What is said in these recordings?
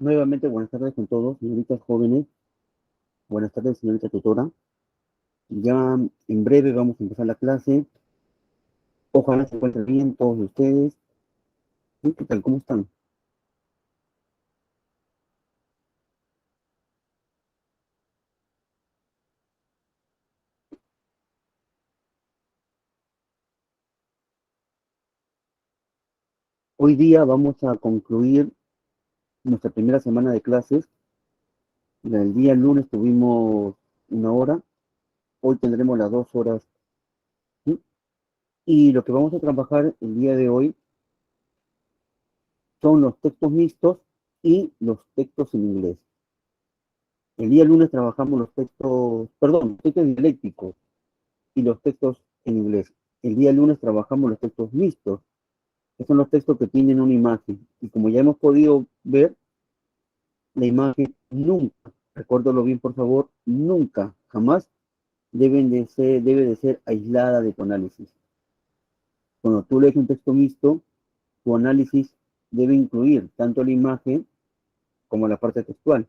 Nuevamente, buenas tardes con todos, señoritas jóvenes. Buenas tardes, señorita tutora. Ya en breve vamos a empezar la clase. Ojalá se encuentren bien todos ustedes. ¿Y qué tal? ¿Cómo están? Hoy día vamos a concluir nuestra primera semana de clases. El día lunes tuvimos 1 hora. Hoy tendremos las 2 horas. ¿Sí? Y lo que vamos a trabajar el día de hoy son los textos mixtos y los textos en inglés. El día lunes trabajamos los textos, perdón, textos dialécticos y los textos en inglés. El día lunes trabajamos los textos mixtos, que son los textos que tienen una imagen. Y como ya hemos podido ver, la imagen nunca, recuérdalo bien por favor, nunca, jamás debe de ser aislada de tu análisis. Cuando tú lees un texto mixto, tu análisis debe incluir tanto la imagen como la parte textual.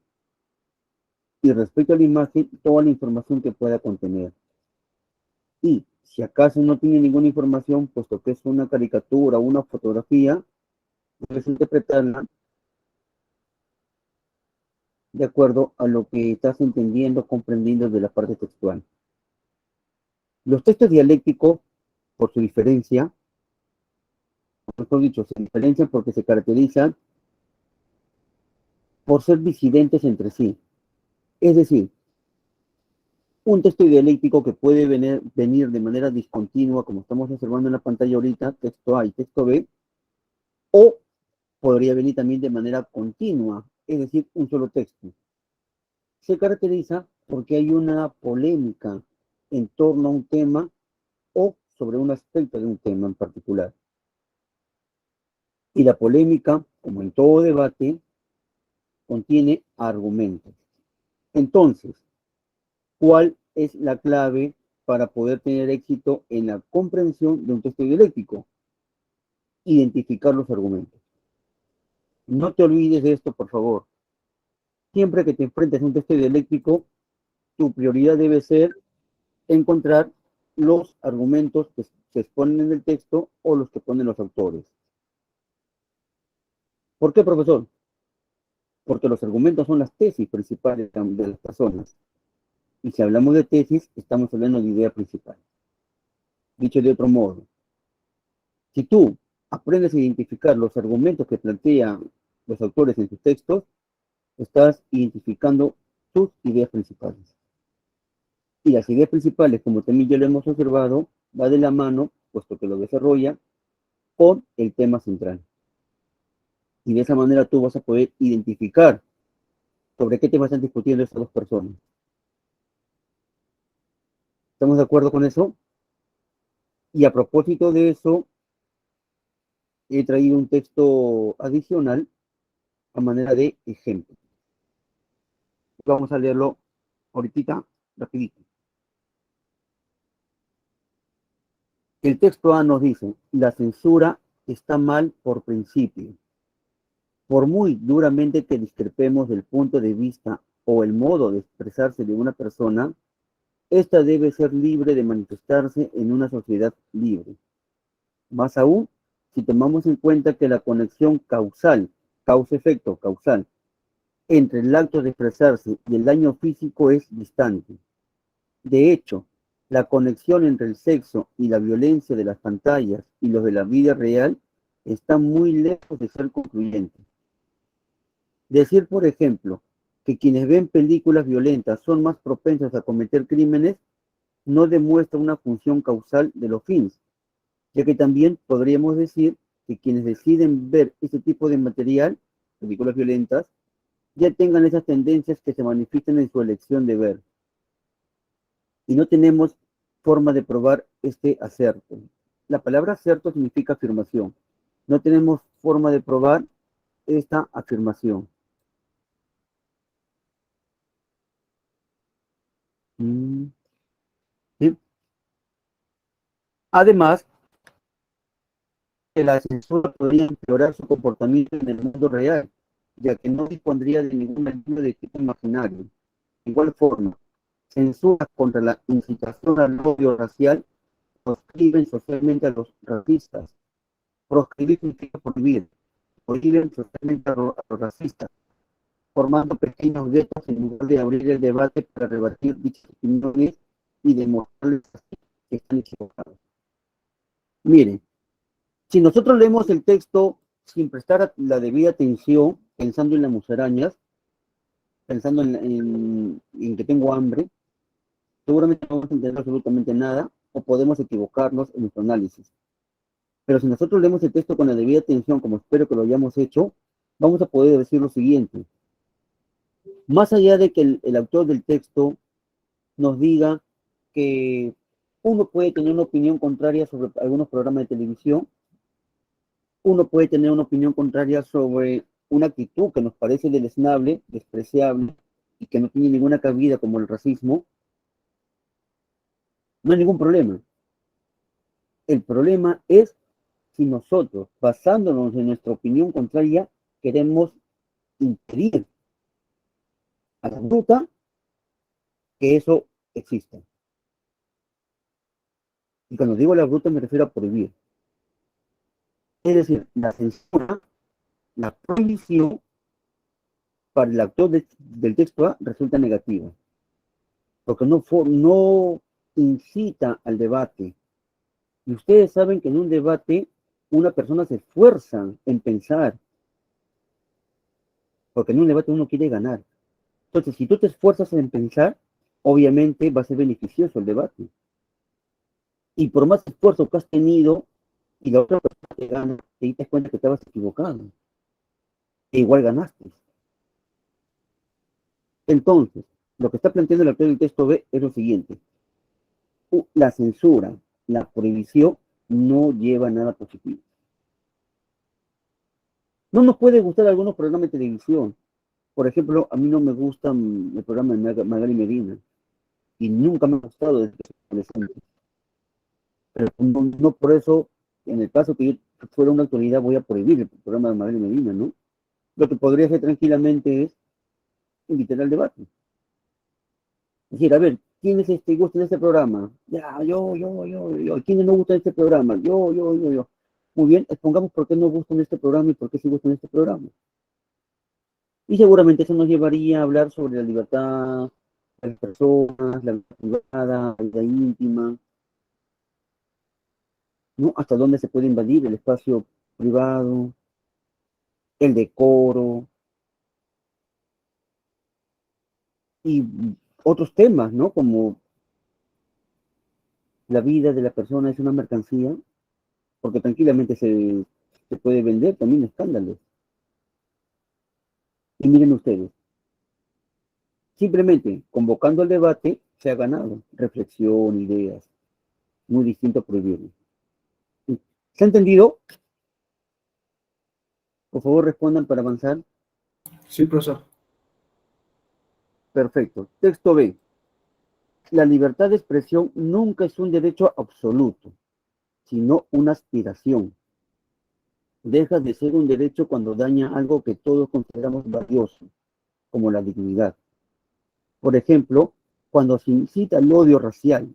Y respecto a la imagen, toda la información que pueda contener. Y si acaso no tiene ninguna información, puesto que es una caricatura o una fotografía, debes interpretarla de acuerdo a lo que estás entendiendo, comprendiendo de la parte textual. Los textos dialécticos, por su diferencia, mejor dicho, se diferencian porque se caracterizan por ser disidentes entre sí. Es decir, un texto dialéctico que puede venir de manera discontinua, como estamos observando en la pantalla ahorita, texto A y texto B, o podría venir también de manera continua, es decir, un solo texto. Se caracteriza porque hay una polémica en torno a un tema o sobre un aspecto de un tema en particular. Y la polémica, como en todo debate, contiene argumentos. Entonces, ¿cuál es la clave para poder tener éxito en la comprensión de un texto dialéctico? Identificar los argumentos. No te olvides de esto, por favor. Siempre que te enfrentes a un texto dialéctico, tu prioridad debe ser encontrar los argumentos que se exponen en el texto o los que ponen los autores. ¿Por qué, profesor? Porque los argumentos son las tesis principales de las personas. Y si hablamos de tesis, estamos hablando de idea principal. Dicho de otro modo, si tú aprendes a identificar los argumentos que plantean los autores en sus textos, estás identificando sus ideas principales. Y las ideas principales, como también ya lo hemos observado, va de la mano, puesto que lo desarrolla, con el tema central. Y de esa manera tú vas a poder identificar sobre qué tema están discutiendo estas dos personas. ¿Estamos de acuerdo con eso? Y a propósito de eso, he traído un texto adicional a manera de ejemplo. Vamos a leerlo ahorita, rapidito. El texto A nos dice, la censura está mal por principio. Por muy duramente que discrepemos del punto de vista o el modo de expresarse de una persona, esta debe ser libre de manifestarse en una sociedad libre. Más aún, si tomamos en cuenta que la conexión causal, causa-efecto, causal, entre el acto de expresarse y el daño físico es distante. De hecho, la conexión entre el sexo y la violencia de las pantallas y los de la vida real está muy lejos de ser concluyente. Decir, por ejemplo, que quienes ven películas violentas son más propensos a cometer crímenes no demuestra una función causal de los fins, ya que también podríamos decir que quienes deciden ver este tipo de material, películas violentas, ya tengan esas tendencias que se manifiestan en su elección de ver. Y no tenemos forma de probar este acerto. La palabra acerto significa afirmación. No tenemos forma de probar esta afirmación. ¿Sí? Además, que la censura podría empeorar su comportamiento en el mundo real, ya que no dispondría de ningún libro de tipo imaginario. De igual forma, censura contra la incitación al odio racial proscriben socialmente a los racistas. Proscribir significa prohibir. Prohíben socialmente a los racistas, formando pequeños guetos en lugar de abrir el debate para rebatir dichas opiniones y demostrarles que están equivocados. Miren, si nosotros leemos el texto sin prestar la debida atención, pensando en las musarañas, pensando en que tengo hambre, seguramente no vamos a entender absolutamente nada o podemos equivocarnos en nuestro análisis. Pero si nosotros leemos el texto con la debida atención, como espero que lo hayamos hecho, vamos a poder decir lo siguiente. Más allá de que el autor del texto nos diga que uno puede tener una opinión contraria sobre algunos programas de televisión, uno puede tener una opinión contraria sobre una actitud que nos parece deleznable, despreciable y que no tiene ninguna cabida como el racismo, no hay ningún problema. El problema es si nosotros, basándonos en nuestra opinión contraria, queremos impedir a la bruta que eso exista. Y cuando digo la bruta me refiero a prohibir. Es decir, la censura, la prohibición para el autor del texto A resulta negativa, porque no incita al debate. Y ustedes saben que en un debate una persona se esfuerza en pensar, porque en un debate uno quiere ganar. Entonces, si tú te esfuerzas en pensar, obviamente va a ser beneficioso el debate. Y por más esfuerzo que has tenido y la otra persona te gana, te das cuenta que estabas equivocado. E igual ganaste. Entonces, lo que está planteando el autor del texto B es lo siguiente. La censura, la prohibición, no lleva nada positivo. No nos puede gustar algunos programas de televisión. Por ejemplo, a mí no me gusta el programa de Magali Medina. Y nunca me ha gustado desde que soy adolescente. Pero no por eso, en el caso que yo fuera una autoridad, voy a prohibir el programa de Magali Medina, ¿no? Lo que podría hacer tranquilamente es invitar al debate. Es decir, a ver, ¿quiénes gustan de este programa? Ya, yo. ¿Quiénes no gustan de este programa? Yo. Muy bien, expongamos por qué no gustan de este programa y por qué sí gustan de este programa. Y seguramente eso nos llevaría a hablar sobre la libertad de las personas, la vida privada, la vida íntima, ¿no? Hasta dónde se puede invadir el espacio privado, el decoro y otros temas, ¿no? Como la vida de la persona es una mercancía, porque tranquilamente se puede vender también escándalos. Y miren ustedes, simplemente convocando el debate se ha ganado reflexión, ideas, muy distinto a prohibirlo. ¿Se ha entendido? Por favor, respondan para avanzar. Sí, profesor. Perfecto. Texto B. La libertad de expresión nunca es un derecho absoluto, sino una aspiración. Deja de ser un derecho cuando daña algo que todos consideramos valioso, como la dignidad. Por ejemplo, cuando se incita el odio racial.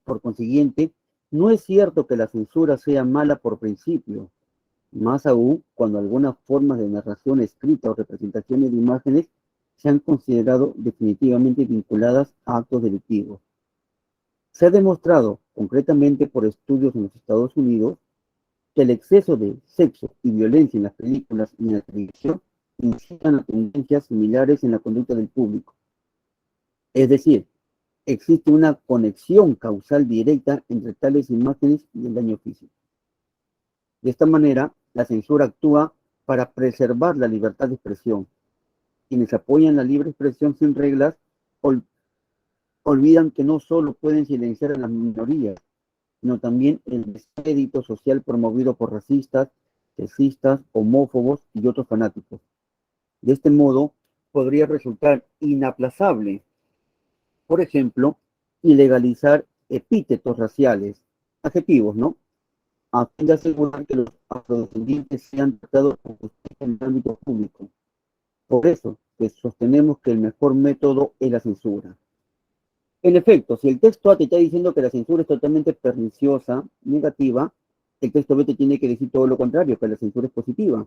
Por consiguiente, no es cierto que la censura sea mala por principio, más aún cuando algunas formas de narración escrita o representaciones de imágenes se han considerado definitivamente vinculadas a actos delictivos. Se ha demostrado, concretamente por estudios en los Estados Unidos, que el exceso de sexo y violencia en las películas y en la televisión incitan a tendencias similares en la conducta del público. Es decir, existe una conexión causal directa entre tales imágenes y el daño físico. De esta manera, la censura actúa para preservar la libertad de expresión. Quienes apoyan la libre expresión sin reglas olvidan que no solo pueden silenciar a las minorías, sino también el descrédito social promovido por racistas, sexistas, homófobos y otros fanáticos. De este modo, podría resultar inaplazable, por ejemplo, ilegalizar epítetos raciales, adjetivos, ¿no? A fin de asegurar que los afrodescendientes sean tratados con justicia en el ámbito público. Por eso, pues, sostenemos que el mejor método es la censura. En efecto, si el texto A te está diciendo que la censura es totalmente perniciosa, negativa, el texto B te tiene que decir todo lo contrario, que la censura es positiva.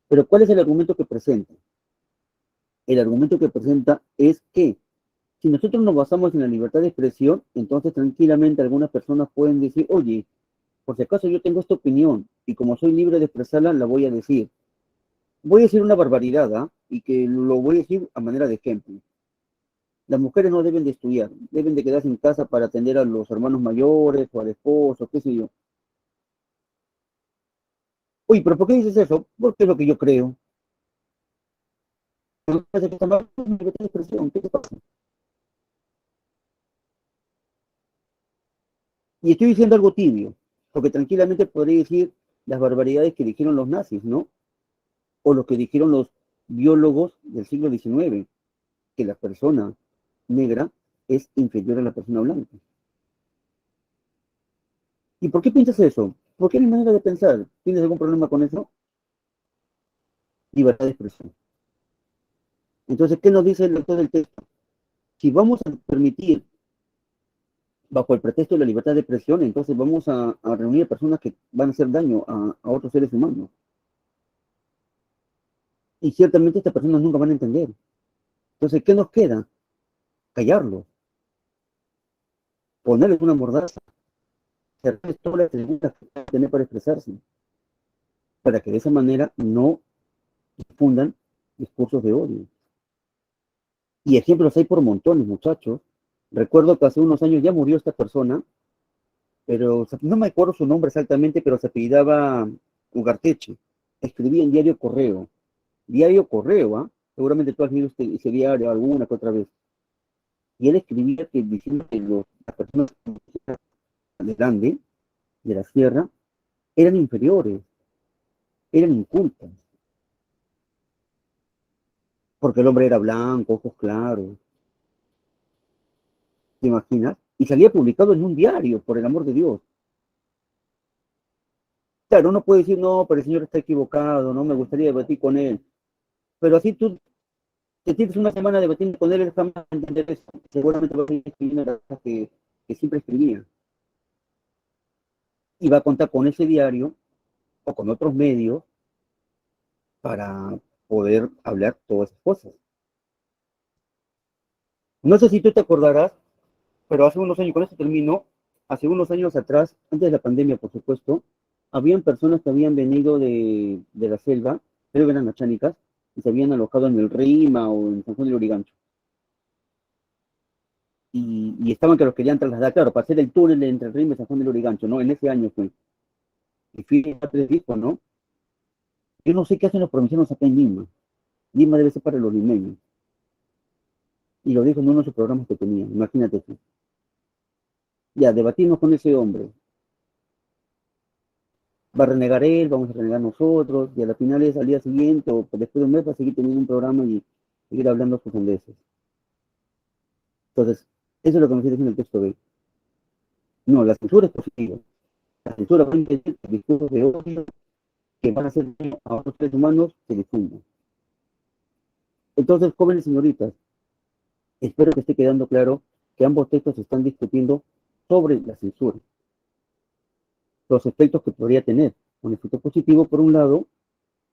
Pero ¿cuál es el argumento que presenta? El argumento que presenta es que si nosotros nos basamos en la libertad de expresión, entonces tranquilamente algunas personas pueden decir, oye, por si acaso yo tengo esta opinión y como soy libre de expresarla, la voy a decir. Voy a decir una barbaridad, ¿ah? Y que lo voy a decir a manera de ejemplo. Las mujeres no deben de estudiar, deben de quedarse en casa para atender a los hermanos mayores o al esposo, qué sé yo. Oye, pero ¿por qué dices eso? Porque es lo que yo creo. ¿Qué te pasa? Y estoy diciendo algo tibio, porque tranquilamente podría decir las barbaridades que dijeron los nazis, ¿no? O lo que dijeron los biólogos del siglo XIX, que la persona negra es inferior a la persona blanca. ¿Y por qué piensas eso? ¿Por qué no hay manera de pensar? ¿Tienes algún problema con eso? Libertad de expresión. Entonces, ¿qué nos dice el lector del texto? Si vamos a permitir, bajo el pretexto de la libertad de expresión, entonces vamos a reunir a personas que van a hacer daño a otros seres humanos. Y ciertamente estas personas nunca van a entender. Entonces, ¿qué nos queda? Callarlos, ponerles una mordaza, cerrarles todas las preguntas que van a tener para expresarse, para que de esa manera no difundan discursos de odio. Y ejemplos hay por montones, muchachos. Recuerdo que hace unos años ya murió esta persona, pero no me acuerdo su nombre exactamente, pero se apellidaba Ugarteche. Escribía en Diario Correo. Diario Correo, ¿ah? Seguramente tú has leído ese diario alguna que otra vez. Y él escribía que diciendo que las personas de grande, de la sierra, eran inferiores, eran incultas, porque el hombre era blanco, ojos claros, ¿te imaginas? Y salía publicado en un diario, por el amor de Dios. Claro, uno puede decir, no, pero el señor está equivocado, no me gustaría debatir con él. Pero así tú te tienes una semana debatiendo con él, él jamás va a entender eso. Seguramente va a seguir escribiendo las cosas que siempre escribía. Y va a contar con ese diario o con otros medios para poder hablar todas esas cosas. No sé si tú te acordarás, pero hace unos años, con esto termino, hace unos años atrás, antes de la pandemia, por supuesto, habían personas que habían venido de la selva, creo que eran las chánicas, y se habían alojado en el Rima o en San Juan del Urigancho. Y estaban que los querían trasladar, claro, para hacer el túnel entre el Rima y San Juan del Urigancho, ¿no? En ese año fue. Y fui a tres discos, ¿no? Yo no sé qué hacen los provincianos acá en Lima. Lima debe ser para los limeños. Y lo dijo en uno de sus programas que tenía, imagínate tú. Ya, debatimos con ese hombre. Va a renegar él, vamos a renegar nosotros, y a la final es al día siguiente o después de un mes va a seguir teniendo un programa y seguir hablando sus sandeces. Entonces, eso es lo que nos dice en el texto B. No, la censura es positiva. La censura va a impedir que discursos de odio que van a hacer daño a otros seres humanos se difundan. Entonces, jóvenes señoritas, espero que esté quedando claro que ambos textos están discutiendo sobre la censura, los efectos que podría tener. Un efecto positivo, por un lado,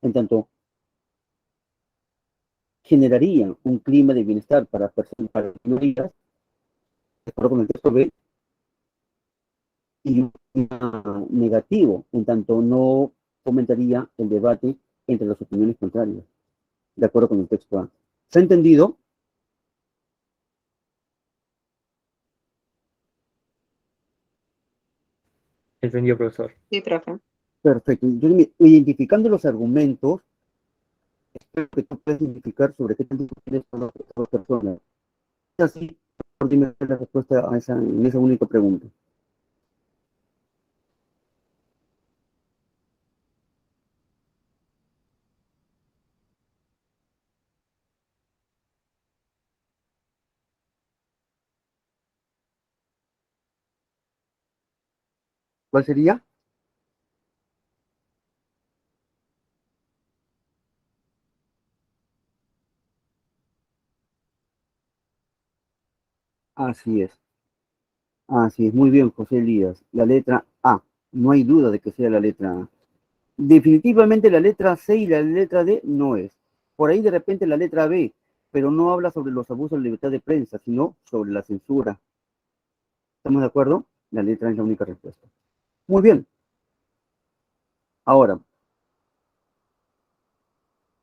en tanto generaría un clima de bienestar para personas, para minorías, de acuerdo con el texto B, y un negativo, en tanto no fomentaría el debate entre las opiniones contrarias, de acuerdo con el texto A. ¿Se ha entendido? Entendido, profesor. Sí, profe. Perfecto. Entonces, identificando los argumentos, espero que tú puedas identificar sobre qué tanto tienes con las personas. Así, por dime la respuesta a en esa única pregunta. ¿Cuál sería? Así es. Así es. Muy bien, José Elías. La letra A. No hay duda de que sea la letra A. Definitivamente la letra C y la letra D no es. Por ahí de repente la letra B, pero no habla sobre los abusos de libertad de prensa, sino sobre la censura. ¿Estamos de acuerdo? La letra es la única respuesta. Muy bien. Ahora,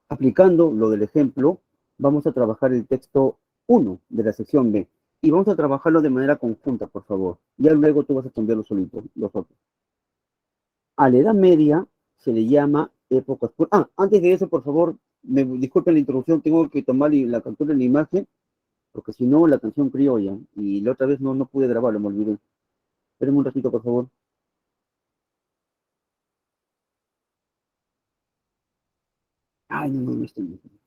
aplicando lo del ejemplo, vamos a trabajar el texto 1 de la sección B. Y vamos a trabajarlo de manera conjunta, por favor. Ya luego tú vas a cambiarlo solito, los otros. A la Edad Media se le llama época oscura. Antes de eso, por favor, me disculpen la introducción, tengo que tomar la captura de la imagen, porque si no, la canción criolla. Y la otra vez no pude grabarlo, me olvidé. Espérenme un ratito, por favor. Ay, no estoy bien.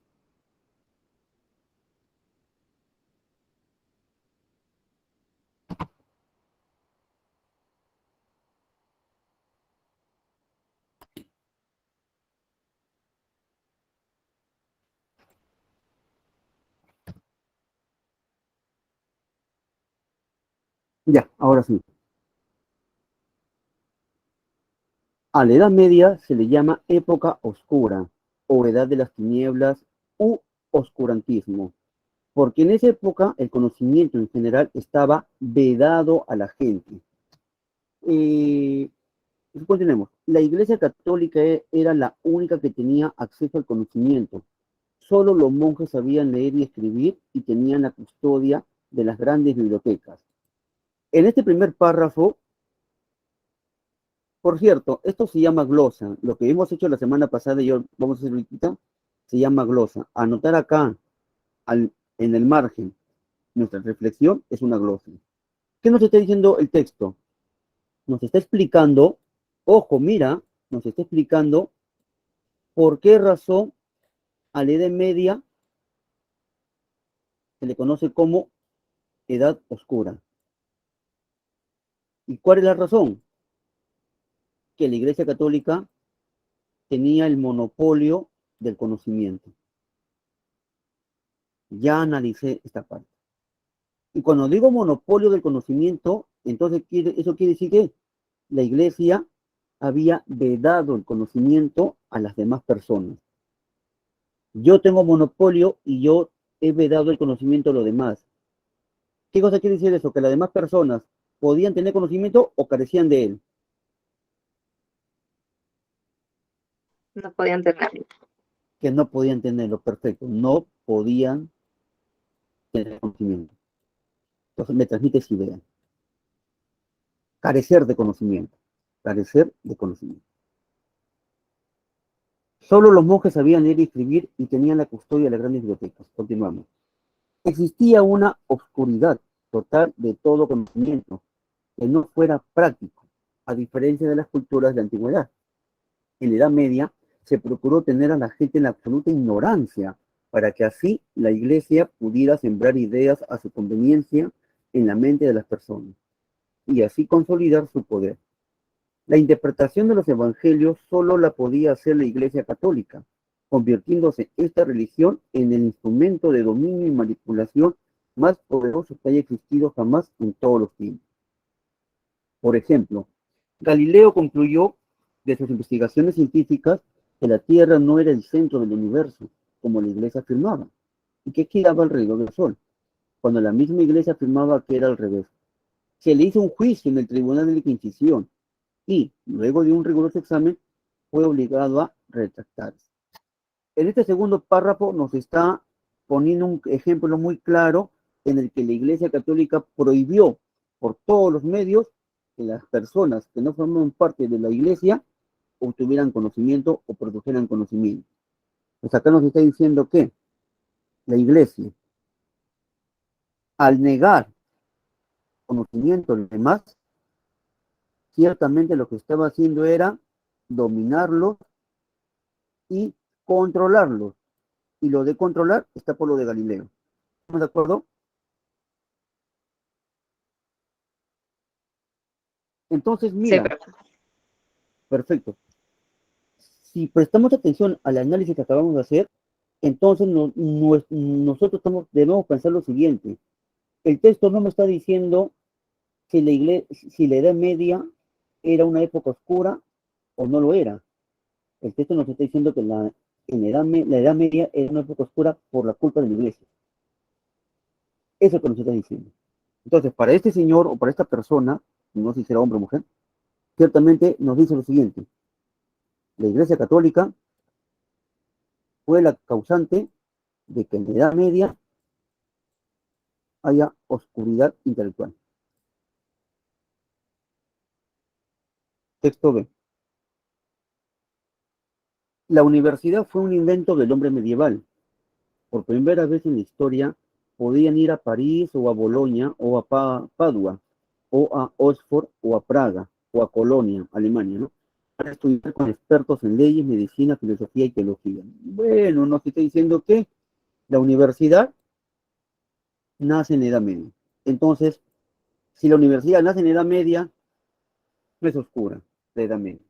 Ya, ahora sí. A la Edad Media se le llama época oscura, o edad de las tinieblas, u oscurantismo, porque en esa época el conocimiento en general estaba vedado a la gente. Eh, Continuemos. La Iglesia Católica era la única que tenía acceso al conocimiento. Solo los monjes sabían leer y escribir y tenían la custodia de las grandes bibliotecas. En este primer párrafo, por cierto, esto se llama glosa. Lo que hemos hecho la semana pasada y yo vamos a hacer ahorita, se llama glosa. Anotar acá, en el margen, nuestra reflexión es una glosa. ¿Qué nos está diciendo el texto? Nos está explicando, ojo, mira, nos está explicando por qué razón a la Edad Media se le conoce como Edad Oscura. ¿Y cuál es la razón? Que la Iglesia Católica tenía el monopolio del conocimiento. Ya analicé esta parte. Y cuando digo monopolio del conocimiento, entonces eso quiere decir que la Iglesia había vedado el conocimiento a las demás personas. Yo tengo monopolio y yo he vedado el conocimiento a los demás. ¿Qué cosa quiere decir eso? Que las demás personas podían tener conocimiento o carecían de él. No podían tenerlo. Que no podían tenerlo, perfecto, no podían tener conocimiento. Entonces me transmite esa idea. Carecer de conocimiento, carecer de conocimiento. Solo los monjes sabían leer y escribir y tenían la custodia de las grandes bibliotecas. Continuamos. Existía una oscuridad total de todo conocimiento que no fuera práctico, a diferencia de las culturas de la antigüedad. En la Edad Media se procuró tener a la gente en la absoluta ignorancia para que así la Iglesia pudiera sembrar ideas a su conveniencia en la mente de las personas y así consolidar su poder. La interpretación de los evangelios solo la podía hacer la Iglesia Católica, convirtiéndose esta religión en el instrumento de dominio y manipulación más poderoso que haya existido jamás en todos los tiempos. Por ejemplo, Galileo concluyó de sus investigaciones científicas que la Tierra no era el centro del universo, como la Iglesia afirmaba, y que giraba alrededor del Sol, cuando la misma Iglesia afirmaba que era al revés. Se le hizo un juicio en el Tribunal de la Inquisición y, luego de un riguroso examen, fue obligado a retractarse. En este segundo párrafo nos está poniendo un ejemplo muy claro en el que la Iglesia Católica prohibió por todos los medios que las personas que no forman parte de la Iglesia obtuvieran conocimiento o produjeran conocimiento. Pues acá nos está diciendo que la Iglesia, al negar conocimiento a los demás, ciertamente lo que estaba haciendo era dominarlos y controlarlos. Y lo de controlar está por lo de Galileo. ¿Estamos de acuerdo? Entonces, Sí, mira, pero perfecto. Si prestamos atención al análisis que acabamos de hacer, entonces nosotros debemos pensar lo siguiente. El texto no me está diciendo si la Edad Media era una época oscura o no lo era. El texto nos está diciendo que la Edad Media era una época oscura por la culpa de la iglesia. Eso es lo que nos está diciendo. Entonces, para este señor o para esta persona, no sé si será hombre o mujer, ciertamente nos dice lo siguiente: la Iglesia Católica fue la causante de que en la Edad Media haya oscuridad intelectual. Texto B. La universidad fue un invento del hombre medieval. Por primera vez en la historia podían ir a París o a Bolonia o a Padua o a Oxford o a Praga o a Colonia, Alemania, ¿no? Para estudiar con expertos en leyes, medicina, filosofía y teología. Bueno, nos está diciendo que la universidad nace en la Edad Media. Entonces, si la universidad nace en la Edad Media, no es oscura la Edad Media.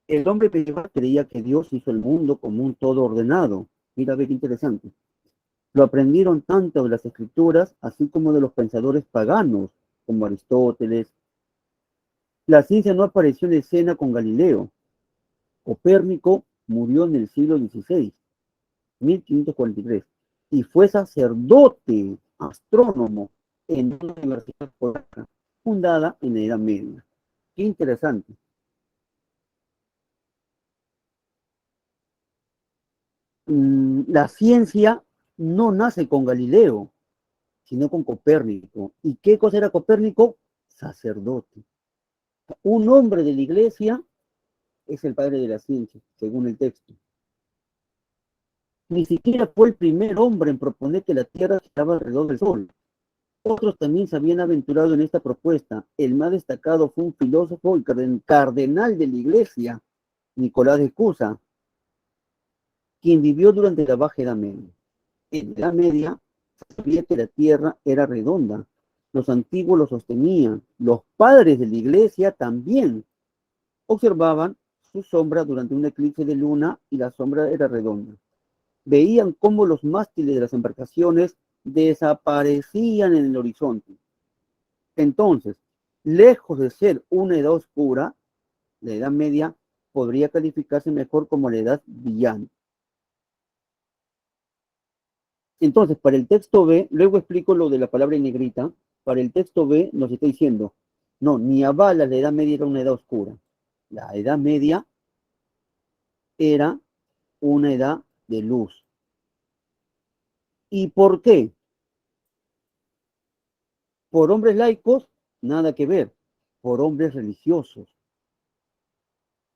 El hombre medieval creía que Dios hizo el mundo como un todo ordenado. Mira, ve qué interesante. Lo aprendieron tanto de las escrituras, así como de los pensadores paganos, como Aristóteles. La ciencia no apareció en escena con Galileo. Copérnico murió en el siglo XVI, 1543, y fue sacerdote, astrónomo, en una universidad polaca, fundada en la Edad Media. Qué interesante. La ciencia no nace con Galileo, sino con Copérnico. ¿Y qué cosa era Copérnico? Sacerdote. Un hombre de la iglesia es el padre de la ciencia, según el texto. Ni siquiera fue el primer hombre en proponer que la Tierra estaba alrededor del Sol. Otros también se habían aventurado en esta propuesta. El más destacado fue un filósofo y cardenal de la iglesia, Nicolás de Cusa, quien vivió durante la Baja Edad Media. En la Edad Media se sabía que la Tierra era redonda. Los antiguos lo sostenían. Los padres de la iglesia también observaban su sombra durante un eclipse de luna y la sombra era redonda. Veían cómo los mástiles de las embarcaciones desaparecían en el horizonte. Entonces, lejos de ser una edad oscura, la Edad Media podría calificarse mejor como la edad brillante. Entonces, para el texto B, luego explico lo de la palabra en negrita. Para el texto B nos está diciendo, no, ni avala la Edad Media era una edad oscura. La Edad Media era una edad de luz. ¿Y por qué? Por hombres laicos, nada que ver. Por hombres religiosos.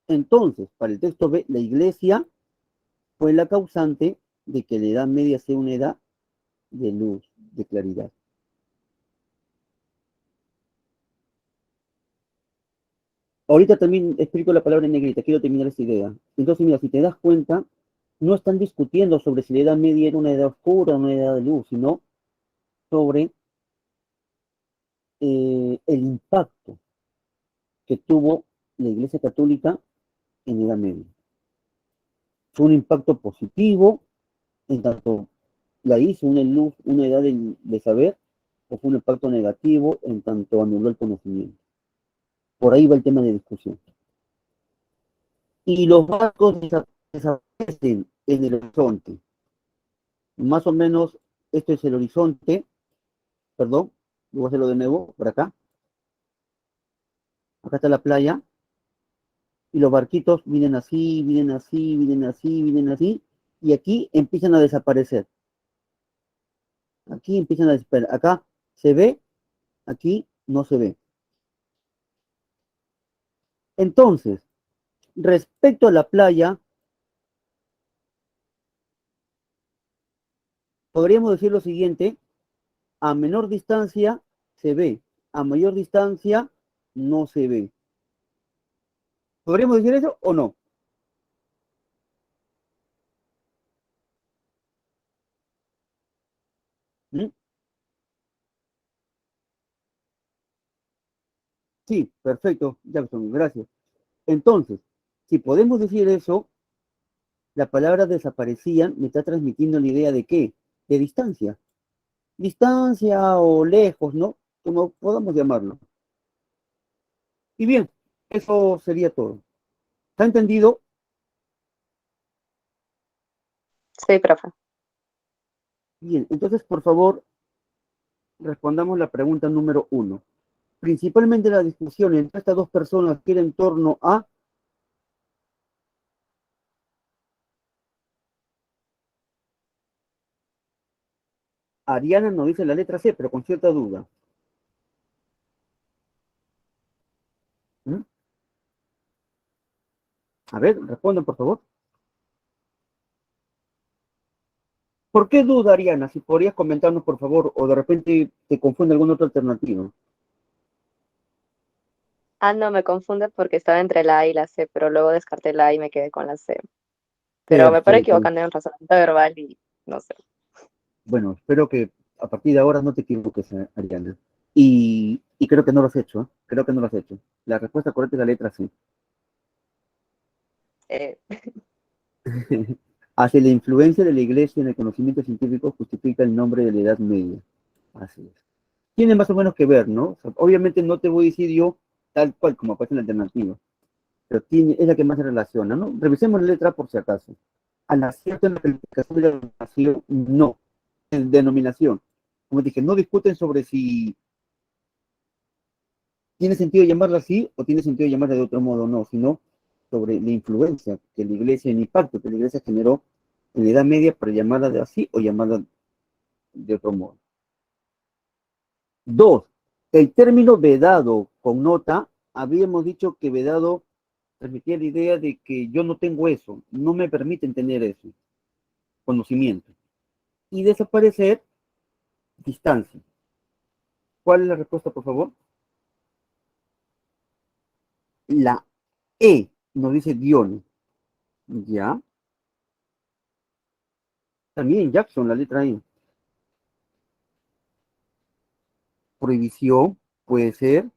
Entonces, para el texto B, la iglesia fue la causante de que la Edad Media sea una edad de luz, de claridad. Ahorita también explico la palabra en negrita, quiero terminar esta idea. Entonces, mira, si te das cuenta, no están discutiendo sobre si la Edad Media era una edad oscura o una edad de luz, sino sobre el impacto que tuvo la Iglesia Católica en la Edad Media. Fue un impacto positivo, en tanto la hizo una luz, una edad de saber, o fue un impacto negativo, en tanto anuló el conocimiento. Por ahí va el tema de discusión. Y los barcos desaparecen en el horizonte. Más o menos, este es el horizonte, perdón, voy a hacerlo de nuevo, por acá. Acá está la playa, y los barquitos vienen así, vienen así, vienen así, vienen así, y aquí empiezan a desaparecer. Aquí empiezan a desaparecer. Acá se ve, aquí no se ve. Entonces, respecto a la playa, podríamos decir lo siguiente: a menor distancia se ve, a mayor distancia no se ve. ¿Podríamos decir eso o no? ¿Mm? Sí, perfecto, Jackson, gracias. Entonces, si podemos decir eso, la palabra desaparecían me está transmitiendo la idea de qué, de distancia. distancia o lejos, ¿no? Como podamos llamarlo. Y bien, eso sería todo. ¿Está entendido? Sí, profe. Bien, entonces, por favor, respondamos la pregunta número 1. Principalmente la discusión entre estas dos personas gira en torno a... Ariana nos dice la letra C, pero con cierta duda. ¿Mm? A ver, respondan, por favor. ¿Por qué duda, Ariana? Si podrías comentarnos, por favor, o de repente te confunde alguna otra alternativa. Ah, no, me confunde porque estaba entre la A y la C, pero luego descarté la A y me quedé con la C. Pero me paro Perfecto. equivocando en el razonamiento verbal y no sé. Bueno, espero que a partir de ahora no te equivoques, Ariana. Y creo que no lo has hecho, ¿eh? Creo que no lo has hecho. La respuesta correcta es la letra C. Eh, Hacia la influencia de la iglesia en el conocimiento científico justifica el nombre de la Edad Media. Así es. Tiene más o menos que ver, ¿no? O sea, obviamente no te voy a decir yo tal cual como aparece en la alternativa, pero es la que más se relaciona, ¿no? Revisemos la letra por si acaso. Al acierto en la calificación de la denominación, no. En denominación. Como dije, no discuten sobre si tiene sentido llamarla así o tiene sentido llamarla de otro modo, no, sino sobre la influencia que la iglesia, el impacto que la iglesia generó en la Edad Media para llamarla de así o llamarla de otro modo. Dos, el término vedado connota, habíamos dicho que vedado transmitía la idea de que yo no tengo eso, no me permiten tener eso, conocimiento. Y desaparecer, distancia. ¿Cuál es la respuesta, por favor? La E nos dice Dione. ¿Ya? También Jackson, la letra E. Prohibición, puede ser.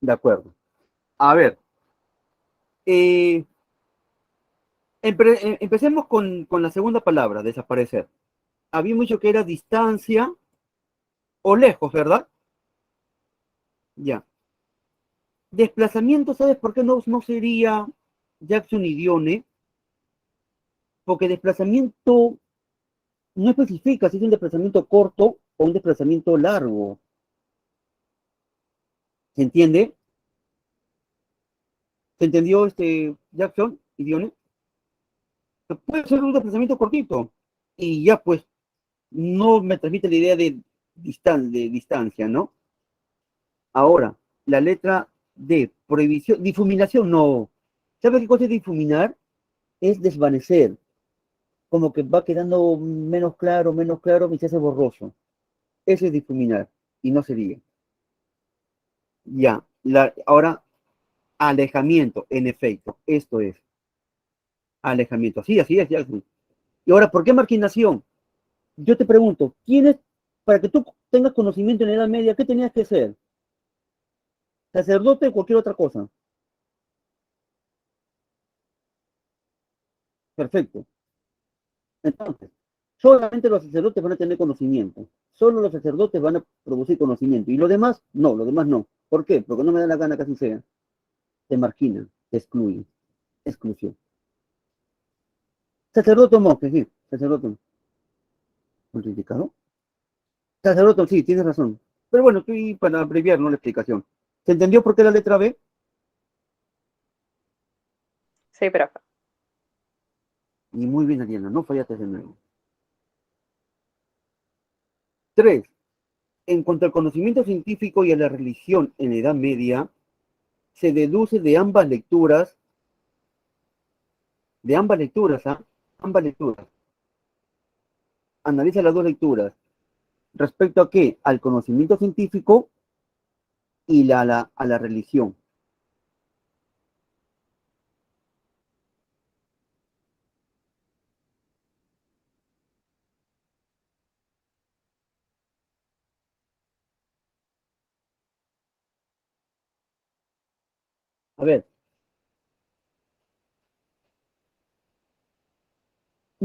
De acuerdo. A ver, eh, empecemos con la segunda palabra, desaparecer. Había mucho que era distancia o lejos, ¿verdad? Ya. Desplazamiento, ¿sabes por qué no sería Jackson y Dione? Porque desplazamiento no especifica si es un desplazamiento corto o un desplazamiento largo. ¿Se entiende? ¿Se entendió Jackson y Dione? Puede ser un desplazamiento cortito y ya pues no me transmite la idea de distancia, ¿no? Ahora, la letra D, prohibición, difuminación, no. ¿Sabe qué cosa es difuminar? Es desvanecer, como que va quedando menos claro, y se hace borroso. Eso es difuminar, y no sería. Ya, ahora, alejamiento, en efecto, esto es, alejamiento. Así es, ya. Y ahora, ¿por qué marginación? Yo te pregunto, para que tú tengas conocimiento en la Edad Media, ¿qué tenías que ser? ¿Sacerdote o cualquier otra cosa? Perfecto. Entonces, solamente los sacerdotes van a tener conocimiento. Solo los sacerdotes van a producir conocimiento. Y lo demás, no, lo demás no. ¿Por qué? Porque no me da la gana que así sea. Te marginan, te excluyen. Exclusión. Sacerdote o monje, sí. Sacerdote. ¿Pontificado? Sacerdote, sí, tienes razón. Pero bueno, estoy para abreviar, ¿no? La explicación. ¿Se entendió por qué la letra B? sí, profe. Y muy bien, Ariana, no fallaste de nuevo. 3. En cuanto al conocimiento científico y a la religión en la Edad Media, se deduce de ambas lecturas, ¿ah? Ambas lecturas. Analiza las dos lecturas. ¿Respecto a qué? Al conocimiento científico y a la religión. A ver,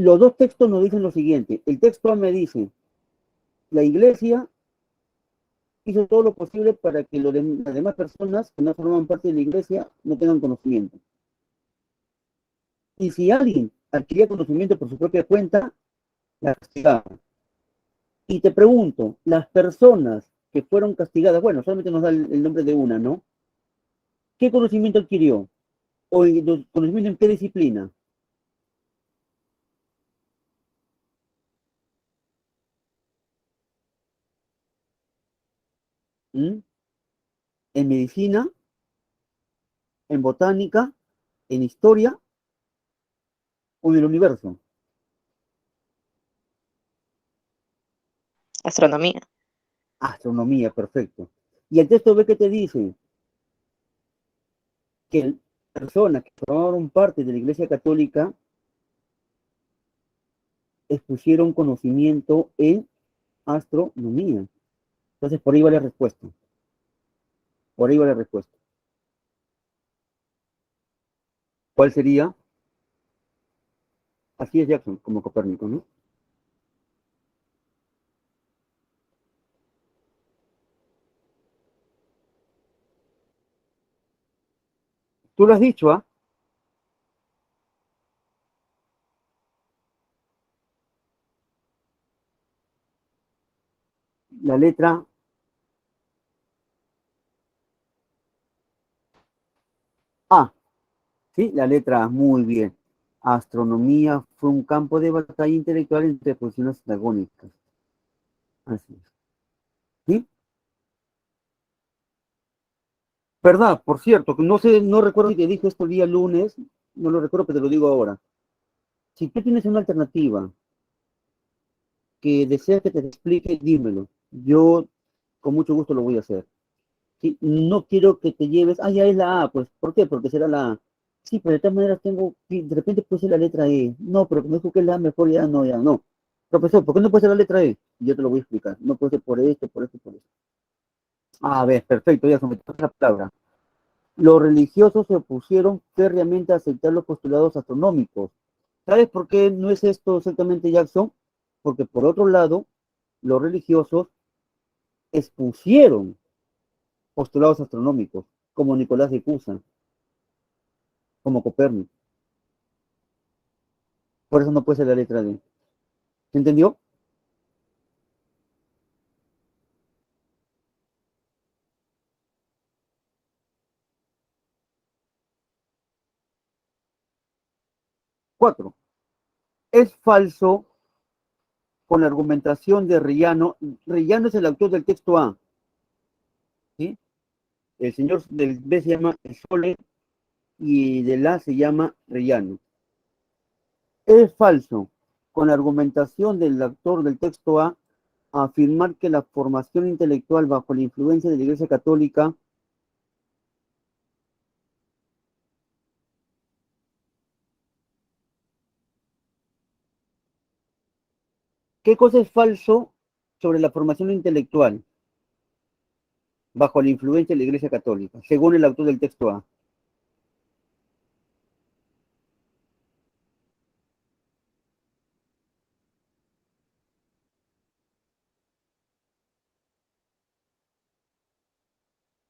los dos textos nos dicen lo siguiente. El texto A me dice, la iglesia hizo todo lo posible para que las demás personas que no forman parte de la iglesia no tengan conocimiento. Y si alguien adquiría conocimiento por su propia cuenta, la castigaba. Y te pregunto, las personas que fueron castigadas, bueno, solamente nos da el nombre de una, ¿no? ¿Qué conocimiento adquirió? ¿O conocimiento en qué disciplina? ¿Mm? ¿En medicina? ¿En botánica? ¿En historia? ¿O en el universo? Astronomía. Astronomía, perfecto. Y el texto ve que te dice que personas que formaron parte de la Iglesia Católica expusieron conocimiento en astronomía. Entonces, por ahí va la respuesta. Por ahí va la respuesta. ¿Cuál sería? Así es Jackson, como Copérnico, ¿no? Tú lo has dicho, ¿ah? La letra A, ¿sí? La letra A, muy bien. Astronomía fue un campo de batalla intelectual entre posiciones antagónicas. Así es. ¿Sí? ¿Verdad? Por cierto, no sé, no recuerdo si te dije esto el día lunes, no lo recuerdo, pero te lo digo ahora. Si tú tienes una alternativa que deseas que te explique, dímelo. Yo con mucho gusto lo voy a hacer. ¿Sí? No quiero que te lleves, ah, ya es la A, pues, ¿por qué? Porque será la A. Sí, pero de todas maneras tengo, sí, de repente puse la letra E. No, pero me dijo que es la A, mejor ya no, ya no. Profesor, ¿por qué no puede ser la letra E? Yo te lo voy a explicar. No puede ser por esto, por esto, por esto. A ver, perfecto, ya sometemos la palabra. Los religiosos se opusieron férreamente a aceptar los postulados astronómicos. ¿Sabes por qué no es esto exactamente, Jackson? Porque por otro lado, los religiosos expusieron postulados astronómicos, como Nicolás de Cusa, como Copérnico. Por eso no puede ser la letra D. ¿Se entendió? Cuatro. Es falso con la argumentación de Rellano. Rellano es el autor del texto A. ¿Sí? El señor del B se llama Sole y del A se llama Rellano. Es falso con la argumentación del autor del texto A afirmar que la formación intelectual bajo la influencia de la Iglesia Católica. ¿Qué cosa es falso sobre la formación intelectual bajo la influencia de la Iglesia Católica, según el autor del texto A?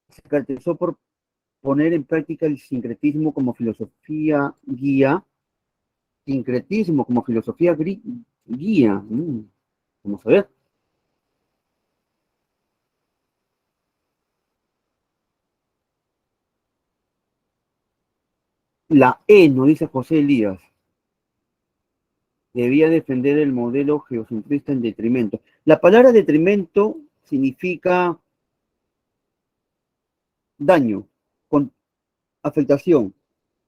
Se caracterizó por poner en práctica el sincretismo como filosofía guía. Sincretismo como filosofía guía. Vamos a ver. La E, nos dice José Elías, debía defender el modelo geocentrista en detrimento. La palabra detrimento significa daño, con afectación,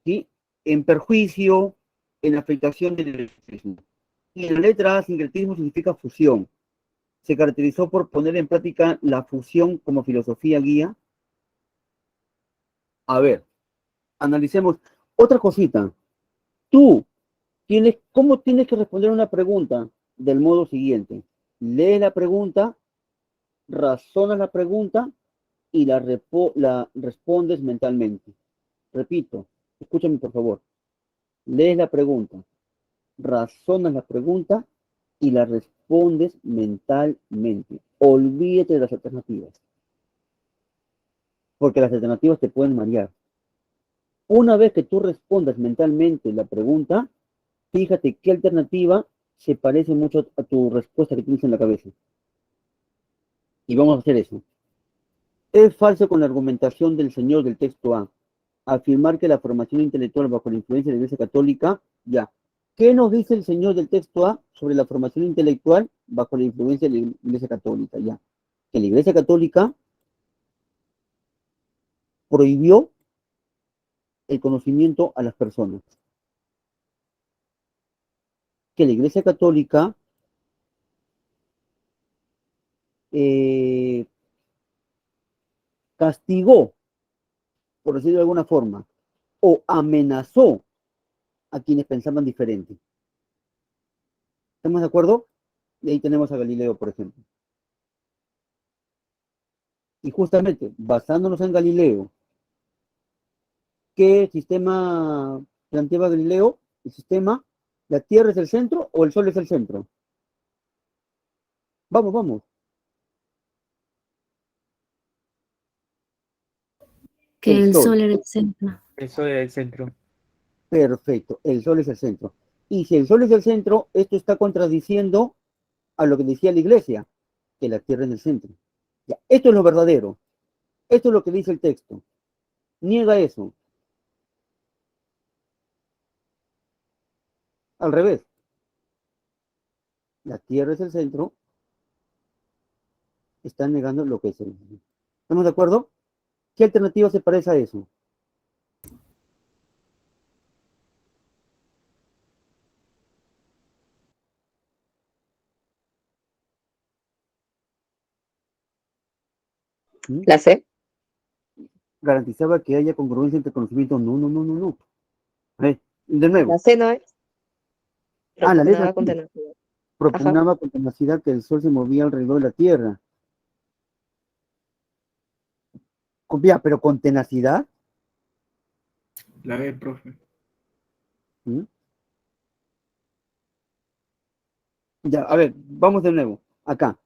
¿sí? En perjuicio, en afectación del electricismo. Y la letra A, sincretismo, significa fusión. Se caracterizó por poner en práctica la fusión como filosofía guía. A ver, analicemos otra cosita. Tú ¿cómo tienes que responder una pregunta? Del modo siguiente. Lees la pregunta, razonas la pregunta y la respondes mentalmente. Repito, escúchame por favor. Lees la pregunta, razonas la pregunta y la respondes mentalmente. Olvídate de las alternativas, porque las alternativas te pueden marear. Una vez que tú respondas mentalmente la pregunta, fíjate qué alternativa se parece mucho a tu respuesta que tienes en la cabeza. Y vamos a hacer eso. Es falso con la argumentación del señor del texto A afirmar que la formación intelectual bajo la influencia de la Iglesia Católica, ya. ¿Qué nos dice el señor del texto A sobre la formación intelectual bajo la influencia de la Iglesia Católica? Ya. Que la Iglesia Católica prohibió el conocimiento a las personas. Que la Iglesia Católica castigó, por decirlo de alguna forma, o amenazó a quienes pensaban diferente. ¿Estamos de acuerdo? Y ahí tenemos a Galileo, por ejemplo. Y justamente, basándonos en Galileo, ¿qué sistema planteaba Galileo? El sistema, ¿la Tierra es el centro o el Sol es el centro? Vamos, vamos. Que El el Sol. Sol era el centro. Eso es el centro. Perfecto, el Sol es el centro. Y si el Sol es el centro, esto está contradiciendo a lo que decía la Iglesia, que la Tierra es el centro. Ya, esto es lo verdadero. Esto es lo que dice el texto. Niega eso. Al revés. La Tierra es el centro. Está negando lo que es el centro. ¿Estamos de acuerdo? ¿Qué alternativa se parece a eso? ¿Mm? La C. Garantizaba que haya congruencia entre conocimiento. No, no, no, no, no. A ver, de nuevo. La C no es. La letra Propugnaba con sí. tenacidad. Ajá. Propugnaba con tenacidad que el Sol se movía alrededor de la Tierra. Ya, pero con tenacidad. La B, profe. ¿Mm? Ya, a ver, vamos de nuevo. Acá.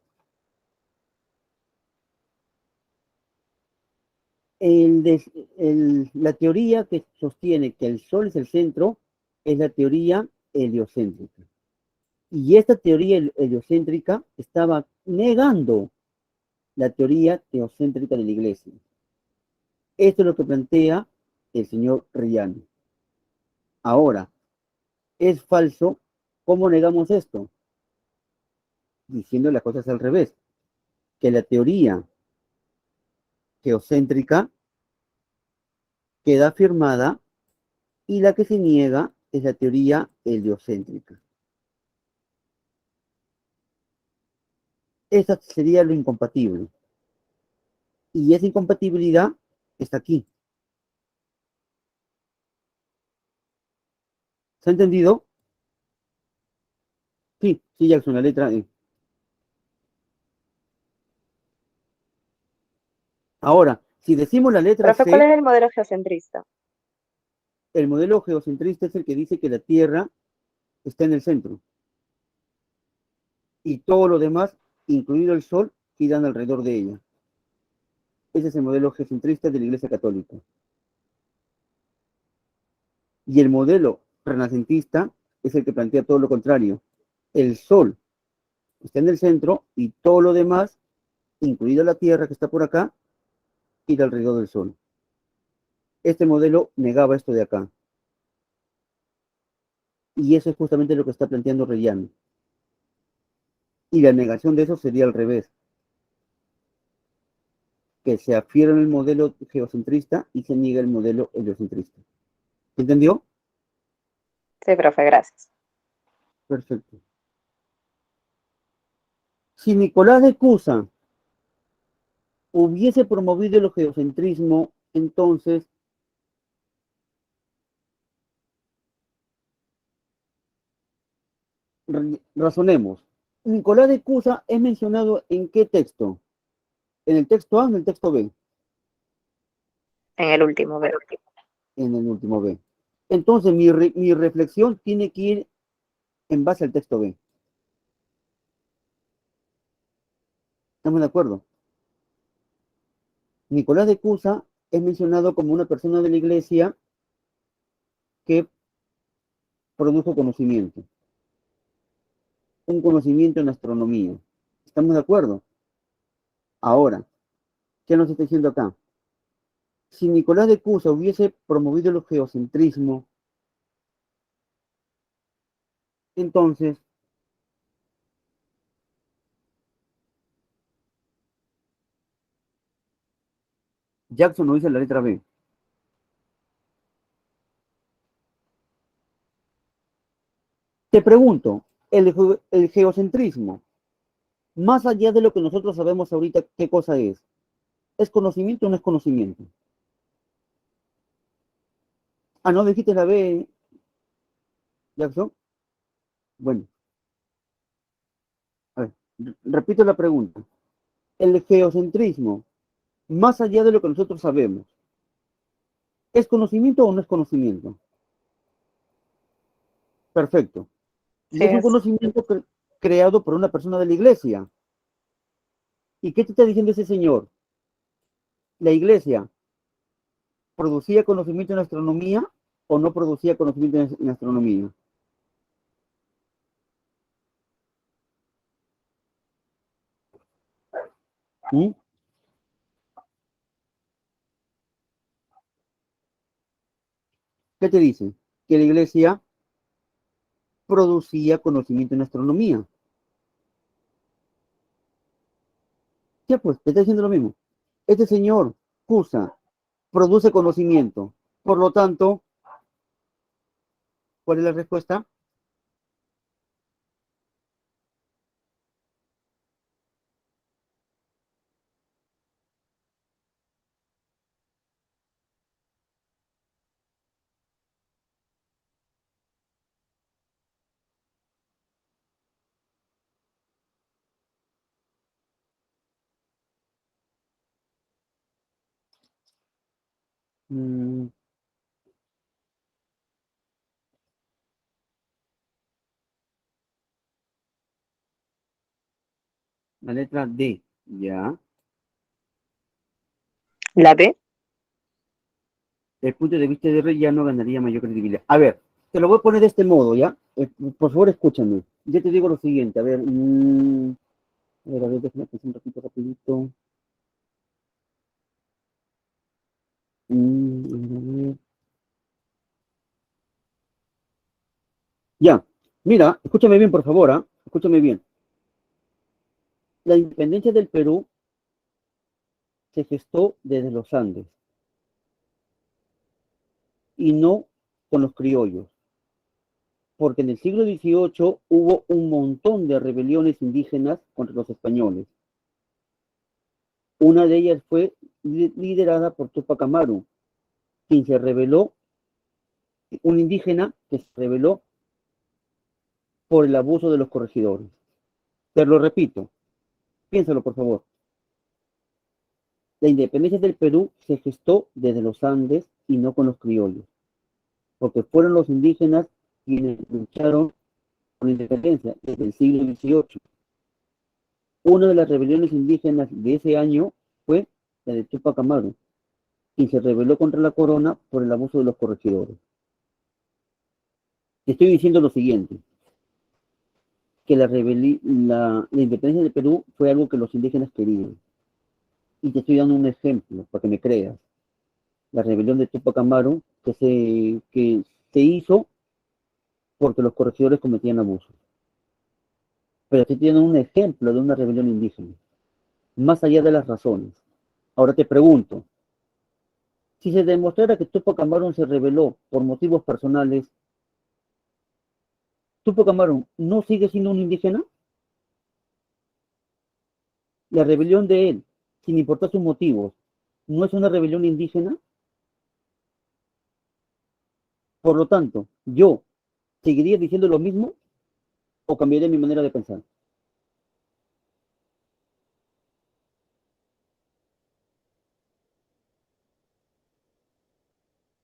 La teoría que sostiene que el Sol es el centro es la teoría heliocéntrica. Y esta teoría heliocéntrica estaba negando la teoría teocéntrica de la Iglesia. Esto es lo que plantea el señor Riano. Ahora, es falso. ¿Cómo negamos esto? Diciendo las cosas al revés. Que la teoría geocéntrica queda afirmada y la que se niega es la teoría heliocéntrica. Esa sería lo incompatible. Y esa incompatibilidad está aquí. ¿Se ha entendido? Sí, sí, Jackson, la letra E. Ahora, si decimos la letra Profe, ¿cuál C, es el modelo geocentrista? el modelo geocentrista es el que dice que la Tierra está en el centro. Y todo lo demás, incluido el Sol, giran alrededor de ella. Ese es el modelo geocentrista de la Iglesia Católica. Y el modelo renacentista es el que plantea todo lo contrario. El Sol está en el centro y todo lo demás, incluida la Tierra que está por acá, gira alrededor del Sol. Este modelo negaba esto de acá. Y eso es justamente lo que está planteando Reggiani. Y la negación de eso sería al revés. Que se afirma el modelo geocentrista y se niega el modelo heliocentrista. ¿Entendió? Sí, profe, gracias. Perfecto. Si Nicolás de Cusa hubiese promovido el geocentrismo, entonces razonemos. Nicolás de Cusa es mencionado en qué texto? ¿En el texto A o en el texto B? En el último, En el último B. Entonces mi reflexión tiene que ir en base al texto B. ¿Estamos de acuerdo? Nicolás de Cusa es mencionado como una persona de la iglesia que produjo conocimiento, un conocimiento en astronomía. ¿Estamos de acuerdo? Ahora, ¿qué nos está diciendo acá? Si Nicolás de Cusa hubiese promovido el geocentrismo, entonces Jackson no dice la letra B. Te pregunto, el geocentrismo, más allá de lo que nosotros sabemos ahorita, ¿qué cosa es? ¿Es conocimiento o no es conocimiento? Ah, ¿no dijiste la B, Jackson? Bueno, a ver, repito la pregunta. El geocentrismo, más allá de lo que nosotros sabemos, ¿es conocimiento o no es conocimiento? Perfecto. Y Sí es un es. conocimiento creado por una persona de la iglesia. ¿Y qué te está diciendo ese señor? La iglesia producía conocimiento en astronomía o no producía conocimiento en astronomía. ¿Mm? ¿Qué te dice? Que la iglesia producía conocimiento en astronomía. Ya pues, te está diciendo lo mismo. Este señor, Cusa, produce conocimiento. Por lo tanto, ¿cuál es la respuesta? Mm, la letra D, ya. ¿La B? Desde el punto de vista de Rey ya no ganaría mayor credibilidad. A ver, te lo voy a poner de este modo, ¿ya? Por favor, escúchame. Yo te digo lo siguiente, a ver, déjame pensar un ratito rapidito. A ver. Ya, mira, escúchame bien, por favor, ¿ah? Escúchame bien. La independencia del Perú se gestó desde los Andes y no con los criollos, porque en el siglo XVIII hubo un montón de rebeliones indígenas contra los españoles. Una de ellas fue liderada por Tupac Amaru, quien se rebeló, un indígena que se rebeló por el abuso de los corregidores. Te lo repito, piénsalo por favor. La independencia del Perú se gestó desde los Andes y no con los criollos, porque fueron los indígenas quienes lucharon por la independencia desde el siglo XVIII. Una de las rebeliones indígenas de ese año fue la de Tupac Amaru, quien se rebeló contra la corona por el abuso de los corregidores. Te estoy diciendo lo siguiente, que la independencia de Perú fue algo que los indígenas querían. Y te estoy dando un ejemplo para que me creas. La rebelión de Tupac Amaru que se hizo porque los corregidores cometían abusos. Pero estoy dando un ejemplo de una rebelión indígena, más allá de las razones. Ahora te pregunto, si se demostrara que Tupac Amaru se rebeló por motivos personales, ¿Tupac Amaru no sigue siendo un indígena? La rebelión de él, sin importar sus motivos, ¿no es una rebelión indígena? Por lo tanto, ¿yo seguiría diciendo lo mismo o cambiaría mi manera de pensar?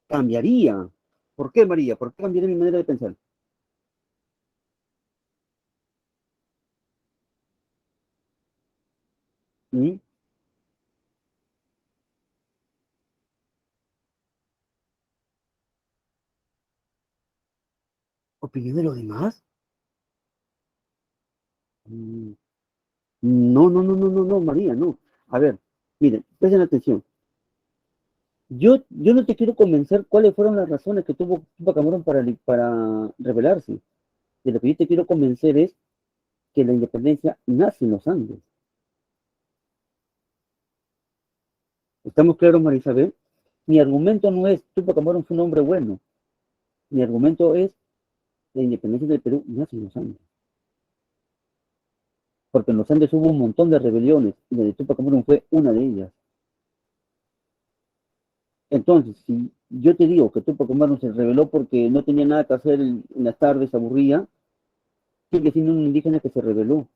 Cambiaría. ¿Por qué, María? ¿Por qué cambiaría mi manera de pensar? ¿Opinión de los demás? Mm, No, no, no, no, no, no, María, no. A ver, miren, presten atención. Yo no te quiero convencer cuáles fueron las razones que tuvo Tupac Amaru para rebelarse. De lo que yo te quiero convencer es que la independencia nace en los Andes. ¿Estamos claros, María Isabel? Mi argumento no es Tupac Amaru fue un hombre bueno. Mi argumento es la independencia del Perú nace en los Andes. Porque en los Andes hubo un montón de rebeliones y la de Tupac Amaru fue una de ellas. Entonces, si yo te digo que Tupac Amaru se rebeló porque no tenía nada que hacer en las tardes, aburría, sigue siendo un indígena que se rebeló.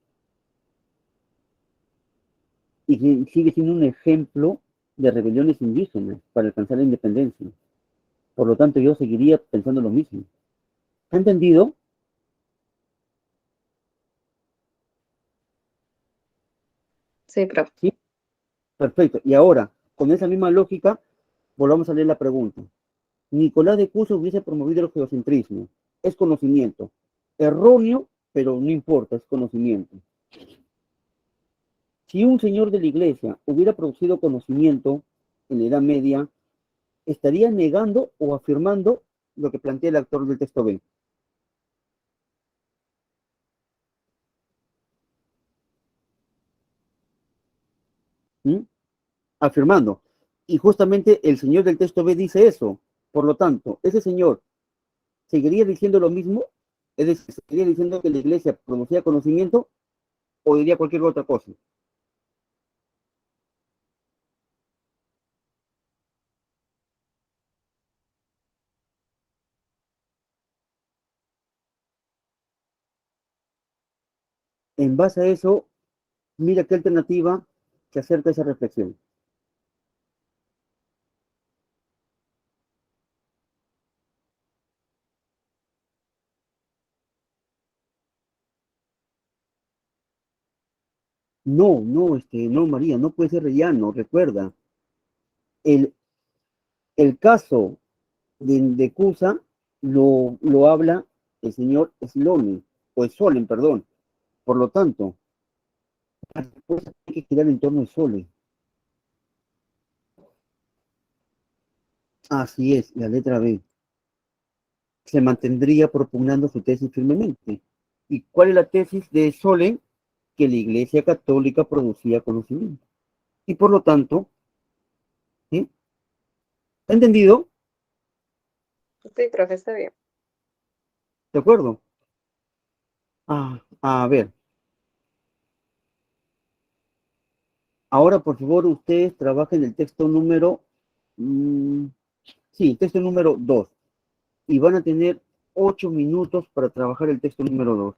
Y sigue siendo un ejemplo de rebeliones indígenas para alcanzar la independencia. Por lo tanto, yo seguiría pensando lo mismo. ¿Ha entendido? Sí, profe. Sí, perfecto. Y ahora, con esa misma lógica, volvamos a leer la pregunta. Nicolás de Cusa hubiese promovido el geocentrismo. Es conocimiento. Erróneo, pero no importa, es conocimiento. Si un señor de la iglesia hubiera producido conocimiento en la Edad Media, ¿estaría negando o afirmando lo que plantea el autor del texto B? ¿Mm? Afirmando. Y justamente el señor del texto B dice eso. Por lo tanto, ese señor seguiría diciendo lo mismo, es decir, seguiría diciendo que la iglesia producía conocimiento o diría cualquier otra cosa. En base a eso, mira qué alternativa se acerca a esa reflexión. No, no, no, María, no puede ser rellano, recuerda. El, el caso de Cusa lo habla el señor Sloane, o Solen, perdón. Por lo tanto, la respuesta tiene que girar en torno a Sole. Así es, la letra B. Se mantendría propugnando su tesis firmemente. ¿Y cuál es la tesis de Solen? Que la Iglesia Católica producía conocimiento. Y por lo tanto, ¿sí? ¿Ha entendido? Sí, profe, está bien. ¿De acuerdo? A ver, ahora por favor ustedes trabajen el texto número, mm, sí, texto número 2. Y van a tener 8 minutos para trabajar el texto número 2.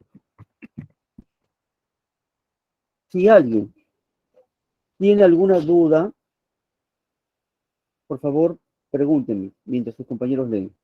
Si alguien tiene alguna duda, por favor, pregúntenme mientras sus compañeros leen.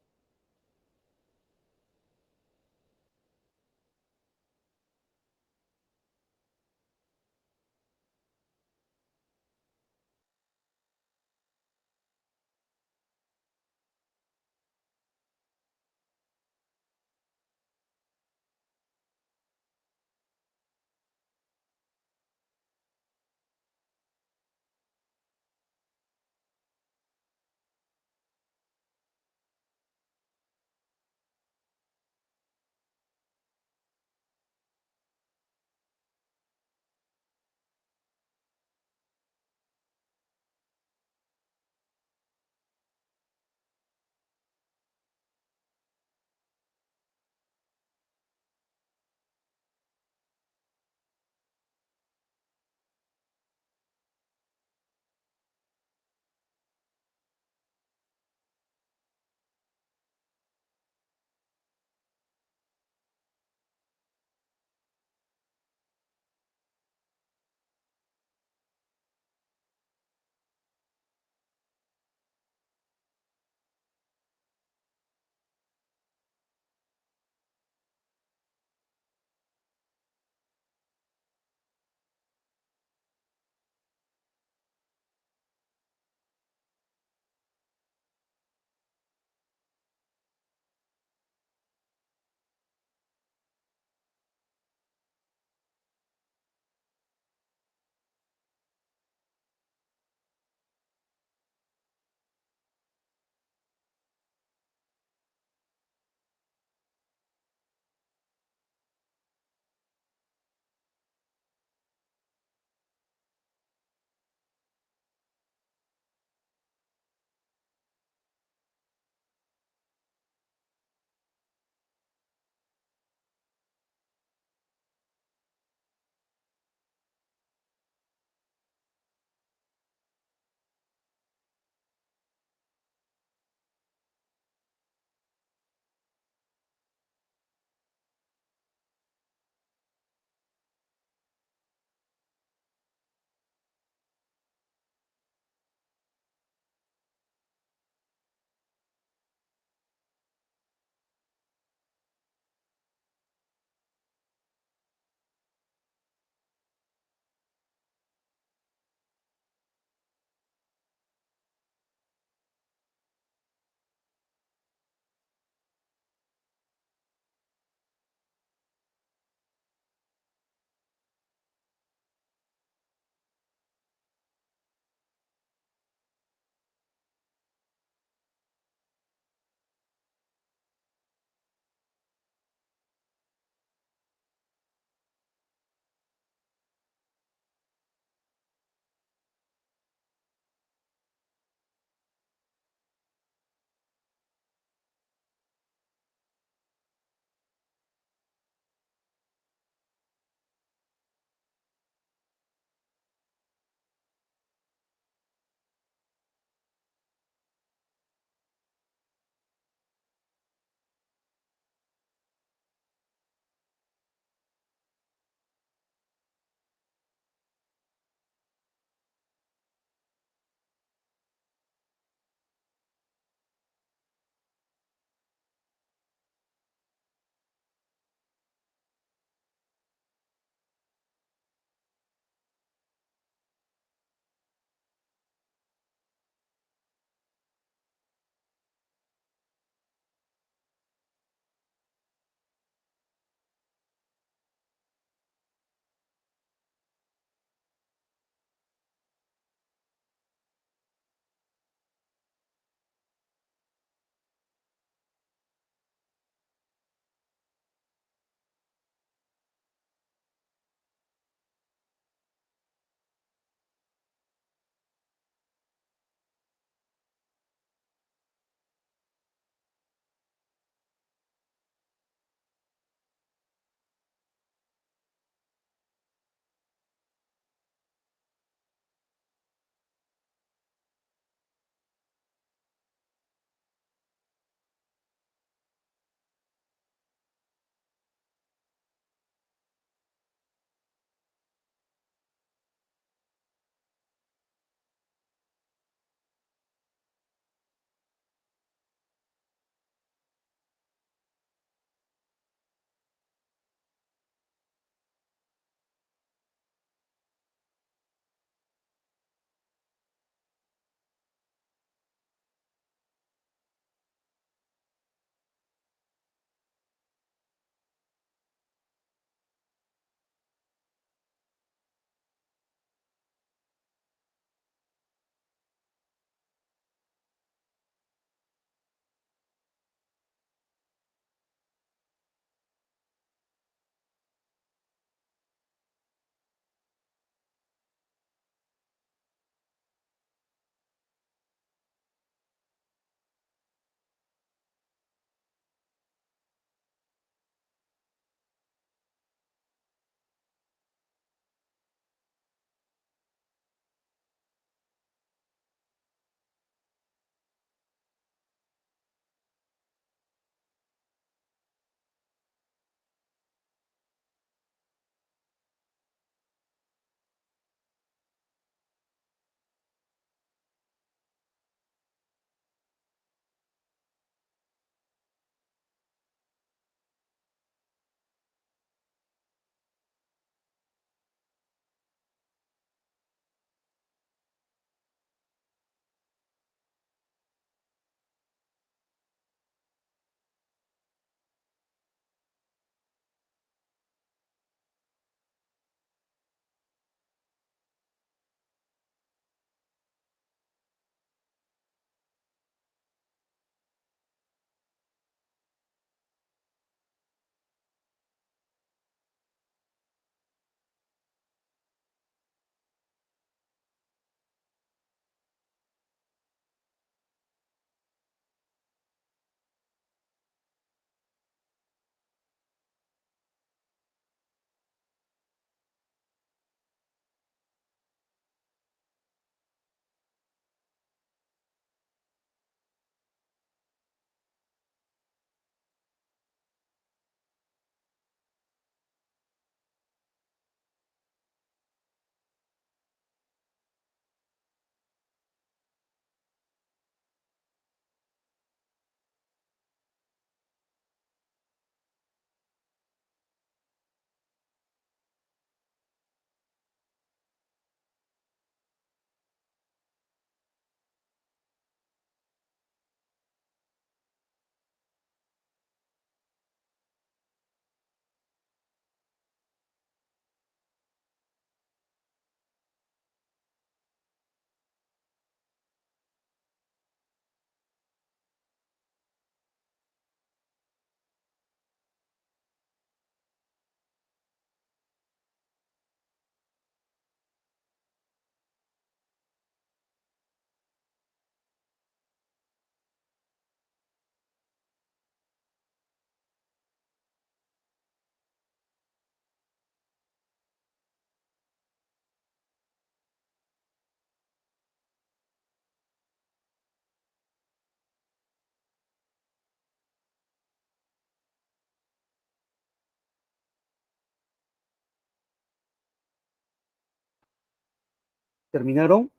¿Terminaron?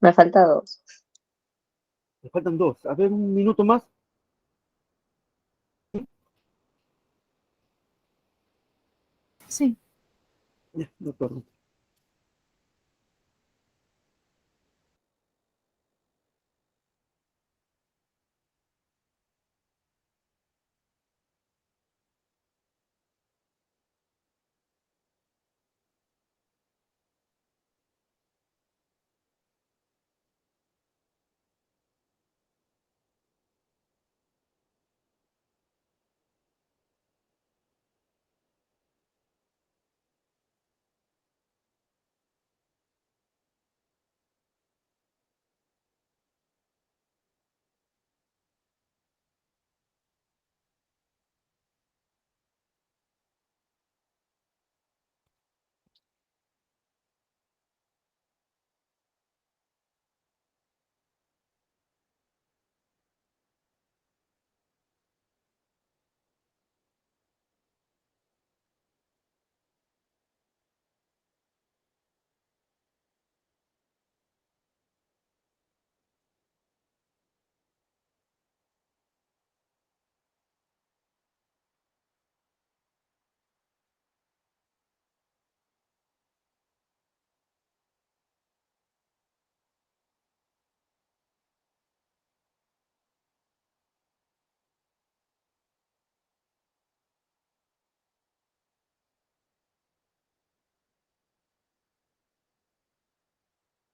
Me falta dos. Me faltan dos. A ver, un minuto más. Sí. Ya, doctor.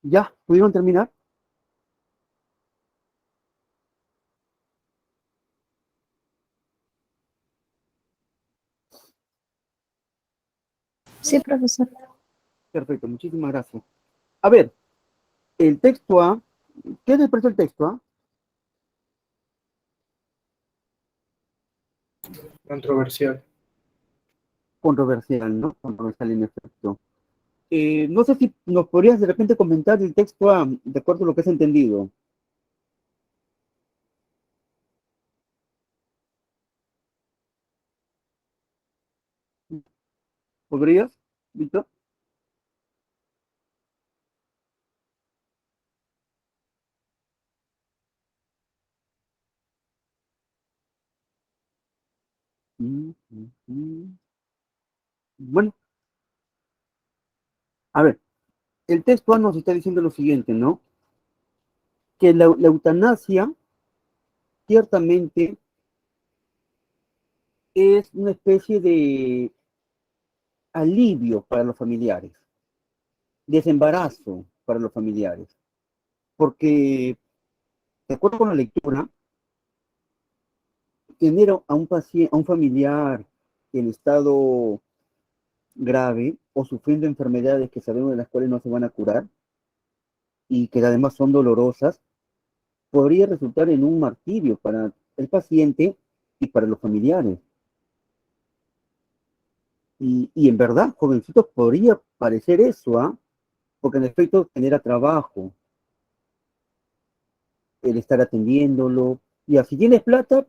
¿Ya? ¿Pudieron terminar? Sí, profesor. Perfecto, muchísimas gracias. A ver, el texto A, ¿qué les pareció el texto A? Controversial. Controversial, ¿no? Controversial en efecto. No sé si nos podrías de repente comentar el texto A, de acuerdo a lo que has entendido. ¿Podrías, Víctor? Mm, mm, mm. Bueno, a ver, el texto A nos está diciendo lo siguiente, ¿no? Que la eutanasia ciertamente es una especie de alivio para los familiares, desembarazo para los familiares, porque, de acuerdo con la lectura, tener a un paciente, a un familiar en estado grave o sufriendo enfermedades que sabemos de las cuales no se van a curar y que además son dolorosas, podría resultar en un martirio para el paciente y para los familiares. Y en verdad, jovencitos, podría parecer eso, ¿ah? Porque en efecto genera trabajo, el estar atendiéndolo. Y así tienes plata,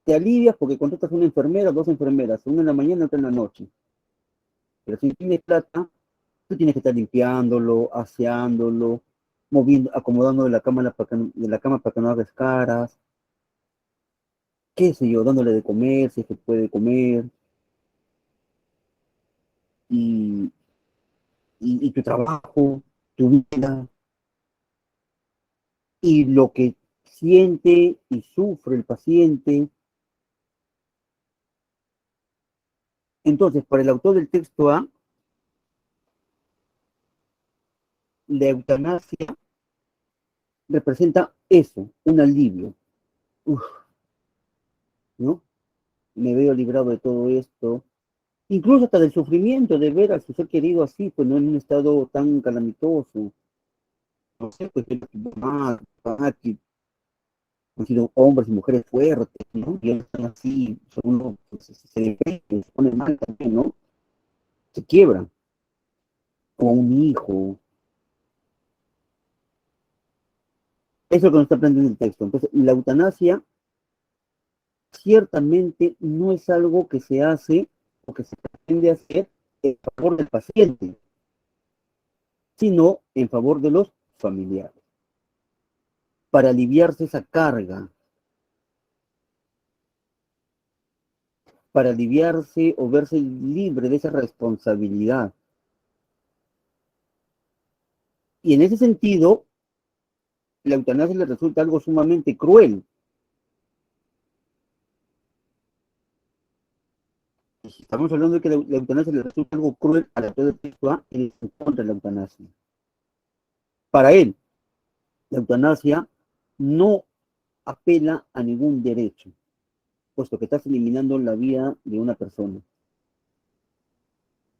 te alivias porque contratas una enfermera, dos enfermeras, una en la mañana y otra en la noche. Pero si tienes plata, tú tienes que estar limpiándolo, aseándolo, moviendo, acomodando de la cama para que no hagas caras, qué sé yo, dándole de comer, si es que puede comer, y, y tu trabajo, tu vida, y lo que siente y sufre el paciente. Entonces, para el autor del texto A, la eutanasia representa eso, un alivio. Uf, ¿no? Me veo librado de todo esto, incluso hasta del sufrimiento de ver a su ser querido así, pues no en un estado tan calamitoso. No sé, pues que tu mamá, tu papá, que han sido hombres y mujeres fuertes, ¿no? Y ahora están así, uno pues, se deprime, se pone mal también, ¿no? Se quiebran, o un hijo. Eso es lo que nos está planteando el texto. Entonces, la eutanasia ciertamente no es algo que se hace o que se pretende hacer en favor del paciente, sino en favor de los familiares, para aliviarse esa carga, para aliviarse o verse libre de esa responsabilidad. Y en ese sentido, la eutanasia le resulta algo sumamente cruel. Si estamos hablando de que la eutanasia le resulta algo cruel al autor del texto A, él es en contra de la eutanasia. Para él, la eutanasia no apela a ningún derecho, puesto que estás eliminando la vida de una persona.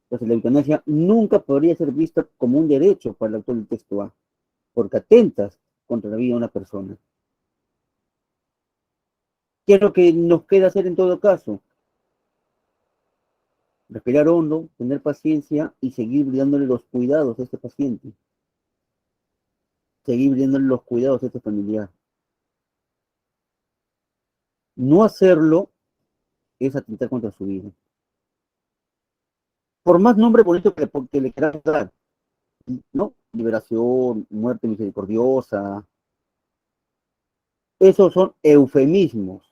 Entonces, la eutanasia nunca podría ser vista como un derecho para el autor del texto A, porque atentas contra la vida de una persona. ¿Qué es lo que nos queda hacer en todo caso? Respirar hondo, tener paciencia y seguir brindándole los cuidados a este paciente. Seguir brindándole los cuidados a este familiar. No hacerlo es atentar contra su vida. Por más nombre bonito que le quieras dar, ¿no? Liberación, muerte misericordiosa, esos son eufemismos.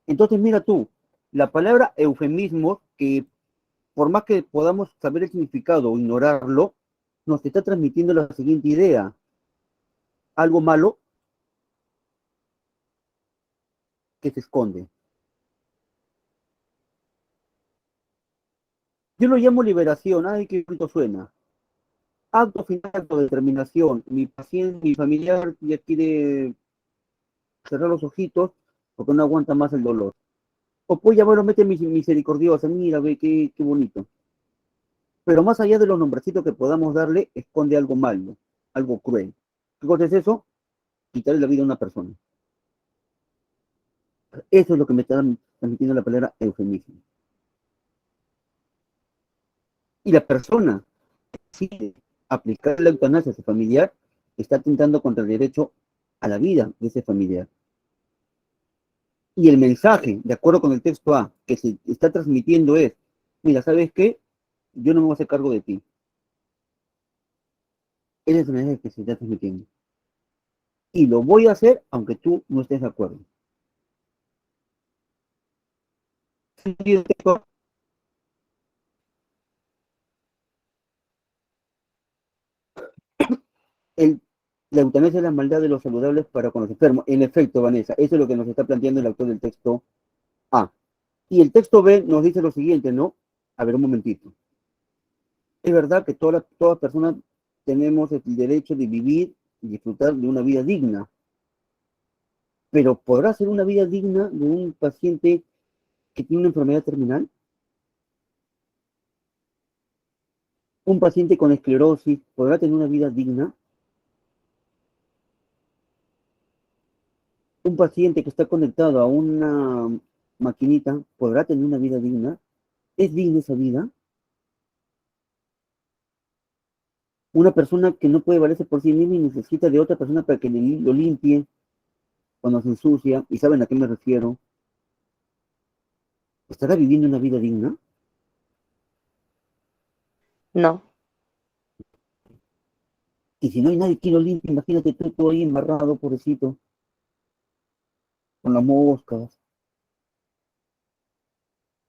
Entonces, mira tú, la palabra eufemismos, que por más que podamos saber el significado o ignorarlo, nos está transmitiendo la siguiente idea. Algo malo que se esconde. Yo lo llamo liberación. Ay, qué bonito suena. Acto final de determinación. Mi paciente, mi familiar ya quiere cerrar los ojitos porque no aguanta más el dolor. O pues ya bueno, mete misericordiosa. Mira, ve qué bonito. Pero más allá de los nombrecitos que podamos darle, esconde algo malo, algo cruel. ¿Qué cosa es eso? Quitarle la vida a una persona. Eso es lo que me está transmitiendo la palabra eufemismo. Y la persona que decide aplicar la eutanasia a su familiar está atentando contra el derecho a la vida de ese familiar. Y el mensaje, de acuerdo con el texto A, que se está transmitiendo es, mira, ¿sabes qué? Yo no me voy a hacer cargo de ti. Ese es el mensaje que se está transmitiendo. Y lo voy a hacer aunque tú no estés de acuerdo. El, la eutanasia es la maldad de los saludables para con los enfermos. En efecto, Vanessa, eso es lo que nos está planteando el autor del texto A. Y el texto B nos dice lo siguiente, ¿no? A ver, un momentito. Es verdad que todas personas tenemos el derecho de vivir y disfrutar de una vida digna, pero ¿podrá ser una vida digna de un paciente que tiene una enfermedad terminal? ¿Un paciente con esclerosis podrá tener una vida digna? ¿Un paciente que está conectado a una maquinita podrá tener una vida digna? ¿Es digna esa vida? Una persona que no puede valerse por sí misma y necesita de otra persona para que lo limpie cuando se ensucia, y saben a qué me refiero, ¿estará viviendo una vida digna? No, Y si no hay nadie que lo limpie, imagínate tú todo ahí embarrado, pobrecito, con las moscas.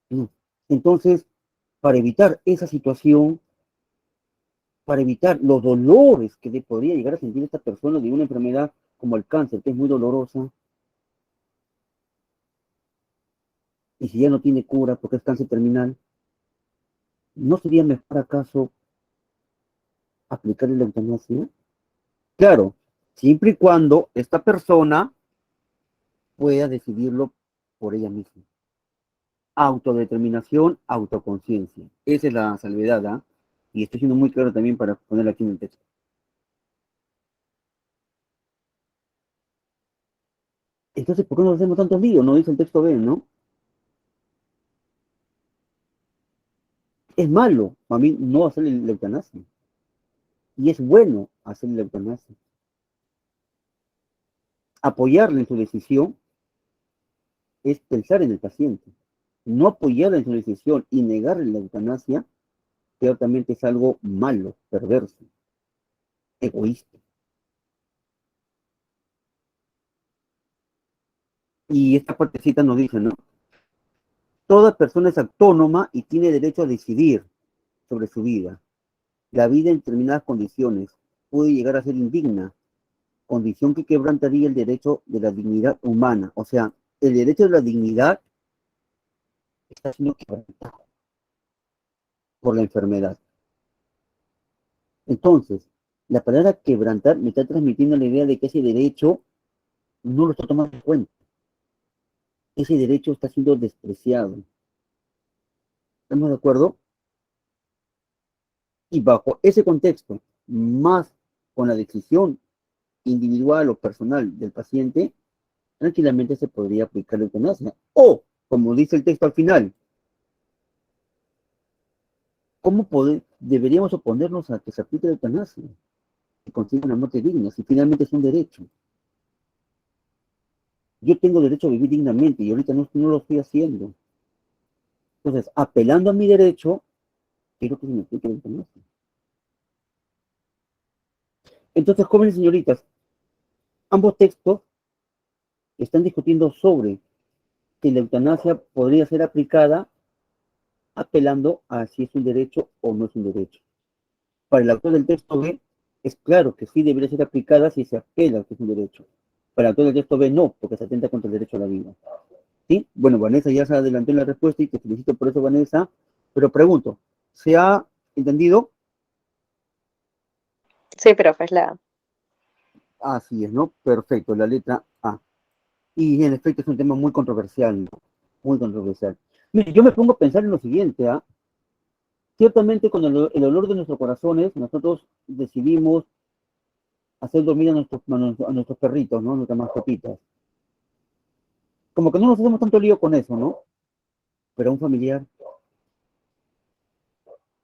No. Entonces, para evitar esa situación, para evitar los dolores que podría llegar a sentir esta persona de una enfermedad como el cáncer, que es muy dolorosa, y si ya no tiene cura porque es cáncer terminal, ¿no sería mejor acaso aplicarle la eutanasia? Claro, siempre y cuando esta persona pueda decidirlo por ella misma. Autodeterminación, autoconciencia. Esa es la salvedad, ¿ah? Y estoy siendo muy claro también para ponerlo aquí en el texto. Entonces, ¿por qué nos hacemos tantos líos? No dice el texto B, ¿no? Es malo a mí no hacerle la eutanasia. Y es bueno hacerle la eutanasia. Apoyarle en su decisión es pensar en el paciente. No apoyarle en su decisión y negarle la eutanasia, ciertamente es algo malo, perverso, egoísta. Y esta partecita nos dice, ¿no? Toda persona es autónoma y tiene derecho a decidir sobre su vida. La vida en determinadas condiciones puede llegar a ser indigna, condición que quebrantaría el derecho de la dignidad humana. O sea, el derecho de la dignidad está siendo quebrantado por la enfermedad. Entonces, la palabra quebrantar me está transmitiendo la idea de que ese derecho no lo está tomando en cuenta. Ese derecho está siendo despreciado. ¿Estamos de acuerdo? Y bajo ese contexto, más con la decisión individual o personal del paciente, tranquilamente se podría aplicar la eutanasia. O, como dice el texto al final, ¿cómo deberíamos oponernos a que se aplique la eutanasia? Que consiga una muerte digna, si finalmente es un derecho. Yo tengo derecho a vivir dignamente y ahorita no lo estoy haciendo. Entonces, apelando a mi derecho, quiero que se me aplique la eutanasia. Entonces, jóvenes y señoritas, ambos textos están discutiendo sobre si la eutanasia podría ser aplicada apelando a si es un derecho o no es un derecho. Para el autor del texto B, es claro que sí debería ser aplicada si se apela a que es un derecho. Para el autor del texto B, no, porque se atenta contra el derecho a la vida. ¿Sí? Bueno, Vanessa ya se adelantó en la respuesta y te felicito por eso, Vanessa. Pero pregunto, ¿se ha entendido? Sí, profe, es la... Así es, ¿no? Perfecto, la letra A. Y en efecto es un tema muy controversial, ¿no? Muy controversial. Mire, yo me pongo a pensar en lo siguiente, ¿ah? Ciertamente con el olor de nuestros corazones, nosotros decidimos hacer dormir a nuestros perritos, ¿no? Nuestras mascotitas. Como que no nos hacemos tanto lío con eso, ¿no? Pero a un familiar,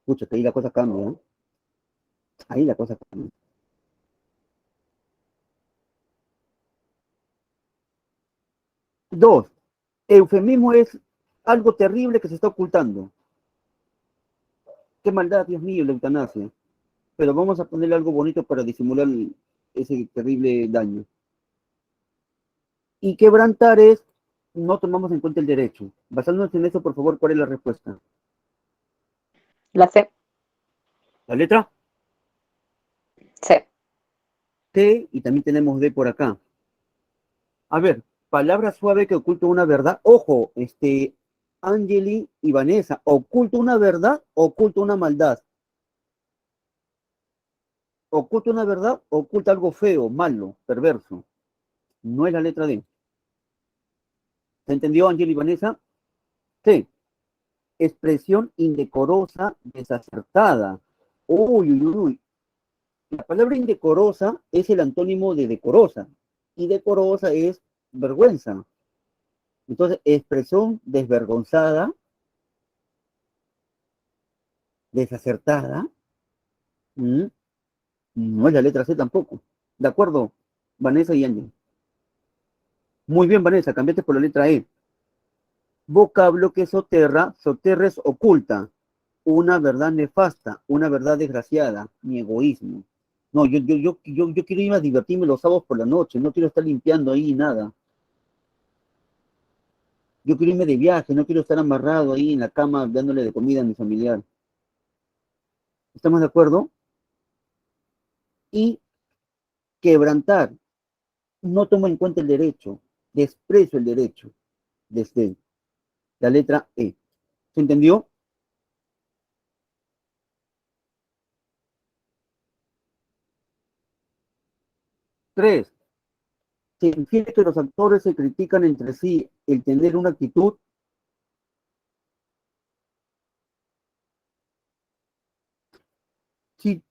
pucha, que ahí la cosa cambia, ¿eh? Ahí la cosa cambia. Dos, eufemismo es algo terrible que se está ocultando. Qué maldad, Dios mío, la eutanasia. Pero vamos a ponerle algo bonito para disimular ese terrible daño. Y quebrantar es, no tomamos en cuenta el derecho. Basándonos en eso, por favor, ¿cuál es la respuesta? La C. La letra C. T y también tenemos D por acá. A ver, palabra suave que oculta una verdad. Ojo, Angeli y Vanessa, oculta una verdad, oculta una maldad. Oculta una verdad, oculta algo feo, malo, perverso. No es la letra D. ¿Se entendió, Angeli y Vanessa? C. Expresión indecorosa, desacertada. Uy, uy, uy. La palabra indecorosa es el antónimo de decorosa. Y decorosa es vergüenza. Entonces, expresión desvergonzada, desacertada, ¿m? No es la letra C tampoco. ¿De acuerdo, Vanessa y Ángel? Muy bien, Vanessa, cambiaste por la letra E. Vocablo que soterra, soterra es oculta. Una verdad nefasta, una verdad desgraciada, mi egoísmo. No, yo quiero irme a divertirme los sábados por la noche, no quiero estar limpiando ahí nada. Yo quiero irme de viaje, no quiero estar amarrado ahí en la cama dándole de comida a mi familiar. ¿Estamos de acuerdo? Y quebrantar, no tomo en cuenta el derecho, desprecio el derecho, desde la letra E. ¿Se entendió? Tres, se infiere que los actores se critican entre sí el tener una actitud. Si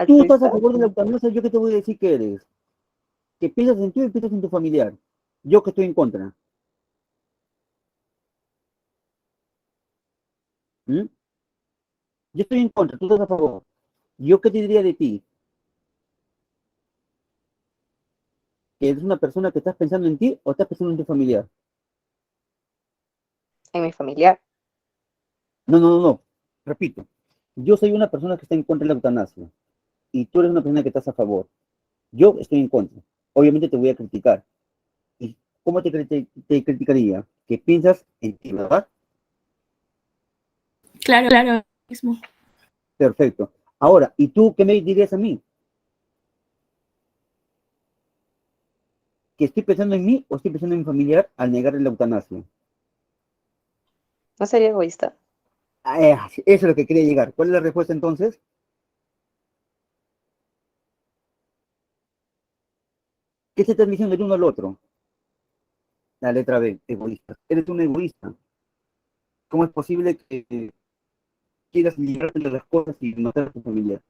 tú estás a ¿Altruista? favor de la eutanasia, ¿yo qué te voy a decir que eres? Que piensas en ti y piensas en tu familiar. Yo que estoy en contra. ¿Mm? Yo estoy en contra, tú estás a favor. ¿Yo qué te diría de ti? ¿Que es una persona que estás pensando en ti o estás pensando en tu familiar? En mi familiar. No, no, no, no. Repito. Yo soy una persona que está en contra de la eutanasia y tú eres una persona que estás a favor. Yo estoy en contra. Obviamente te voy a criticar. ¿Y cómo te criticaría? Que piensas en ti, ¿verdad? Claro, claro, mismo. Perfecto. Ahora, ¿y tú qué me dirías a mí? ¿Que estoy pensando en mí o estoy pensando en mi familiar al negarle la eutanasia? No sería egoísta. Eso es lo que quería llegar. ¿Cuál es la respuesta entonces? ¿Qué se están diciendo el uno al otro? La letra B, egoísta. Eres un egoísta. ¿Cómo es posible que quieras librarte de las cosas y no a tu familiar?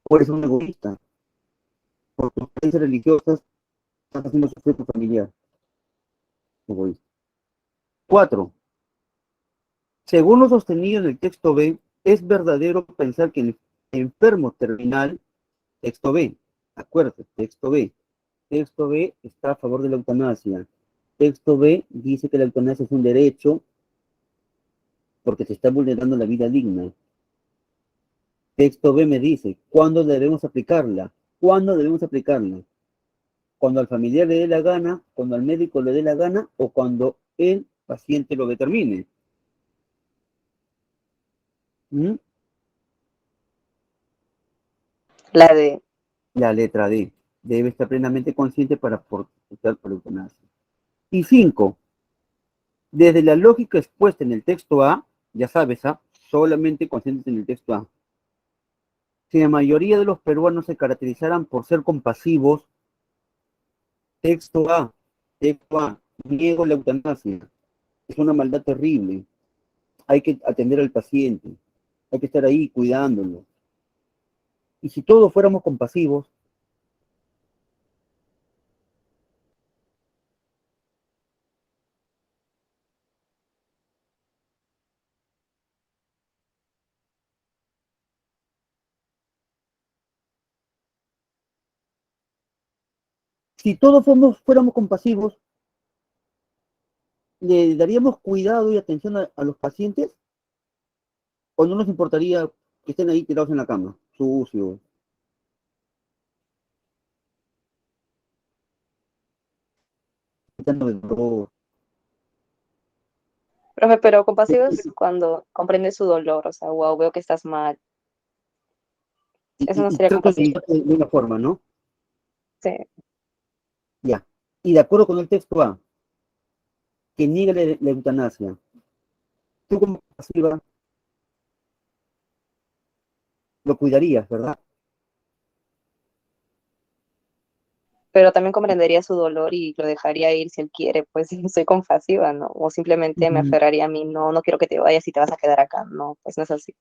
O eres un egoísta. Por tus creencias religiosas estás haciendo sufrir a tu familiar. Egoísta. 4. Según lo sostenido en el texto B, es verdadero pensar que el enfermo terminal, texto B, acuérdate, texto B. Texto B está a favor de la eutanasia. Texto B dice que la eutanasia es un derecho porque se está vulnerando la vida digna. Texto B me dice, ¿cuándo debemos aplicarla? ¿Cuándo debemos aplicarla? Cuando al familiar le dé la gana, cuando al médico le dé la gana o cuando el paciente lo determine. ¿Mm? La de, La letra D. Debe estar plenamente consciente para optar por eutanasia. Y 5. Desde la lógica expuesta en el texto A, ya sabes, solamente conscientes en el texto A. Si la mayoría de los peruanos se caracterizaran por ser compasivos, texto A, niego la eutanasia. Es una maldad terrible. Hay que atender al paciente. Hay que estar ahí cuidándolo. Y si todos fuéramos compasivos, si todos fuéramos compasivos, ¿le daríamos cuidado y atención a los pacientes? ¿O no nos importaría que estén ahí tirados en la cama, sucios? Gritando de dolor? profe, pero compasivo es cuando comprendes su dolor, o sea, wow, veo que estás mal. Eso no Y sería trato de compasivo. ayudar de una forma, ¿no? Sí. Ya. Y de acuerdo con el texto A, que niega la eutanasia, tú como pasiva lo cuidarías, ¿verdad? Pero también comprendería su dolor y lo dejaría ir si él quiere, pues soy compasiva, ¿no? O simplemente me Mm. aferraría a mí, no, no quiero que te vayas y te vas a quedar acá, no, pues no es así.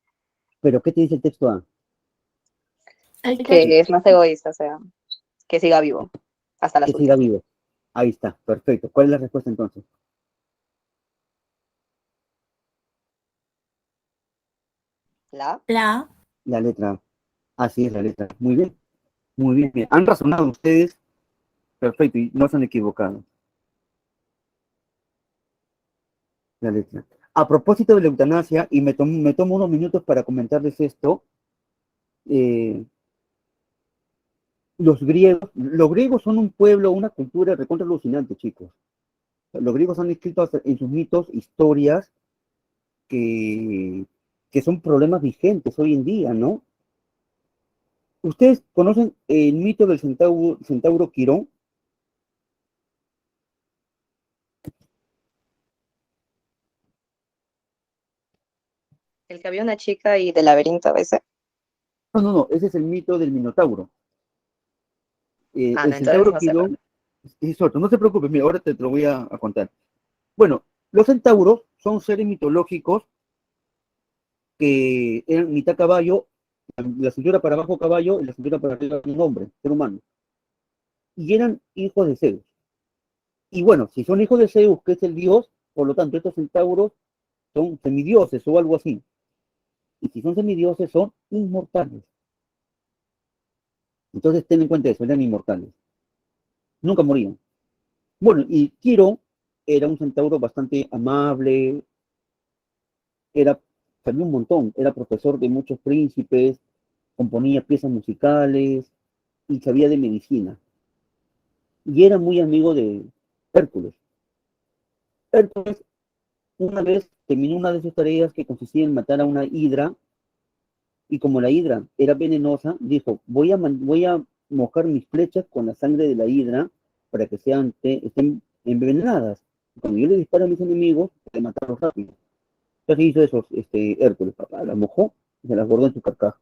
Pero ¿qué te dice el texto A? Hay que, Que es más egoísta, o sea, que siga vivo hasta Que las siga últimas. vivo. Ahí está, perfecto. ¿Cuál es la respuesta entonces? ¿La? la, La letra A. Así es la letra A. Muy bien, muy bien. Bien. Han razonado ustedes, perfecto, y no se han equivocado. La letra A. A propósito de la eutanasia, y me tomo unos minutos para comentarles esto, eh, los griegos son un pueblo, una cultura recontra alucinante, chicos. Los griegos han escrito en sus mitos historias que, que son problemas vigentes hoy en día, ¿no? ¿Ustedes conocen el mito del centauro Quirón? El que había una chica y del laberinto a veces. No, no, no, ese es el mito del Minotauro. Ah, El no, entonces centauro no sé, Quirón es otro, no se preocupe, mira, ahora te lo voy a contar. Bueno, los centauros son seres mitológicos que eran mitad caballo, la cintura para abajo caballo y la cintura para arriba un hombre, ser humano. Y eran hijos de Zeus. Y bueno, si son hijos de Zeus, que es el dios, por lo tanto estos centauros son semidioses o algo así. Y si son semidioses, son inmortales. Entonces ten en cuenta eso, eran inmortales. nunca morían. Bueno, y Quirón era un centauro bastante amable, era, sabía un montón, era profesor de muchos príncipes, componía piezas musicales y sabía de medicina. Y era muy amigo de Hércules. Hércules una vez terminó una de sus tareas que consistía en matar a una hidra, y como la hidra era venenosa, dijo, voy a mojar mis flechas con la sangre de la hidra para que estén envenenadas. Cuando yo le disparo a mis enemigos, de matarlos rápido. Entonces hizo eso Hércules, papá, la mojó y se las guardó en su carcaj.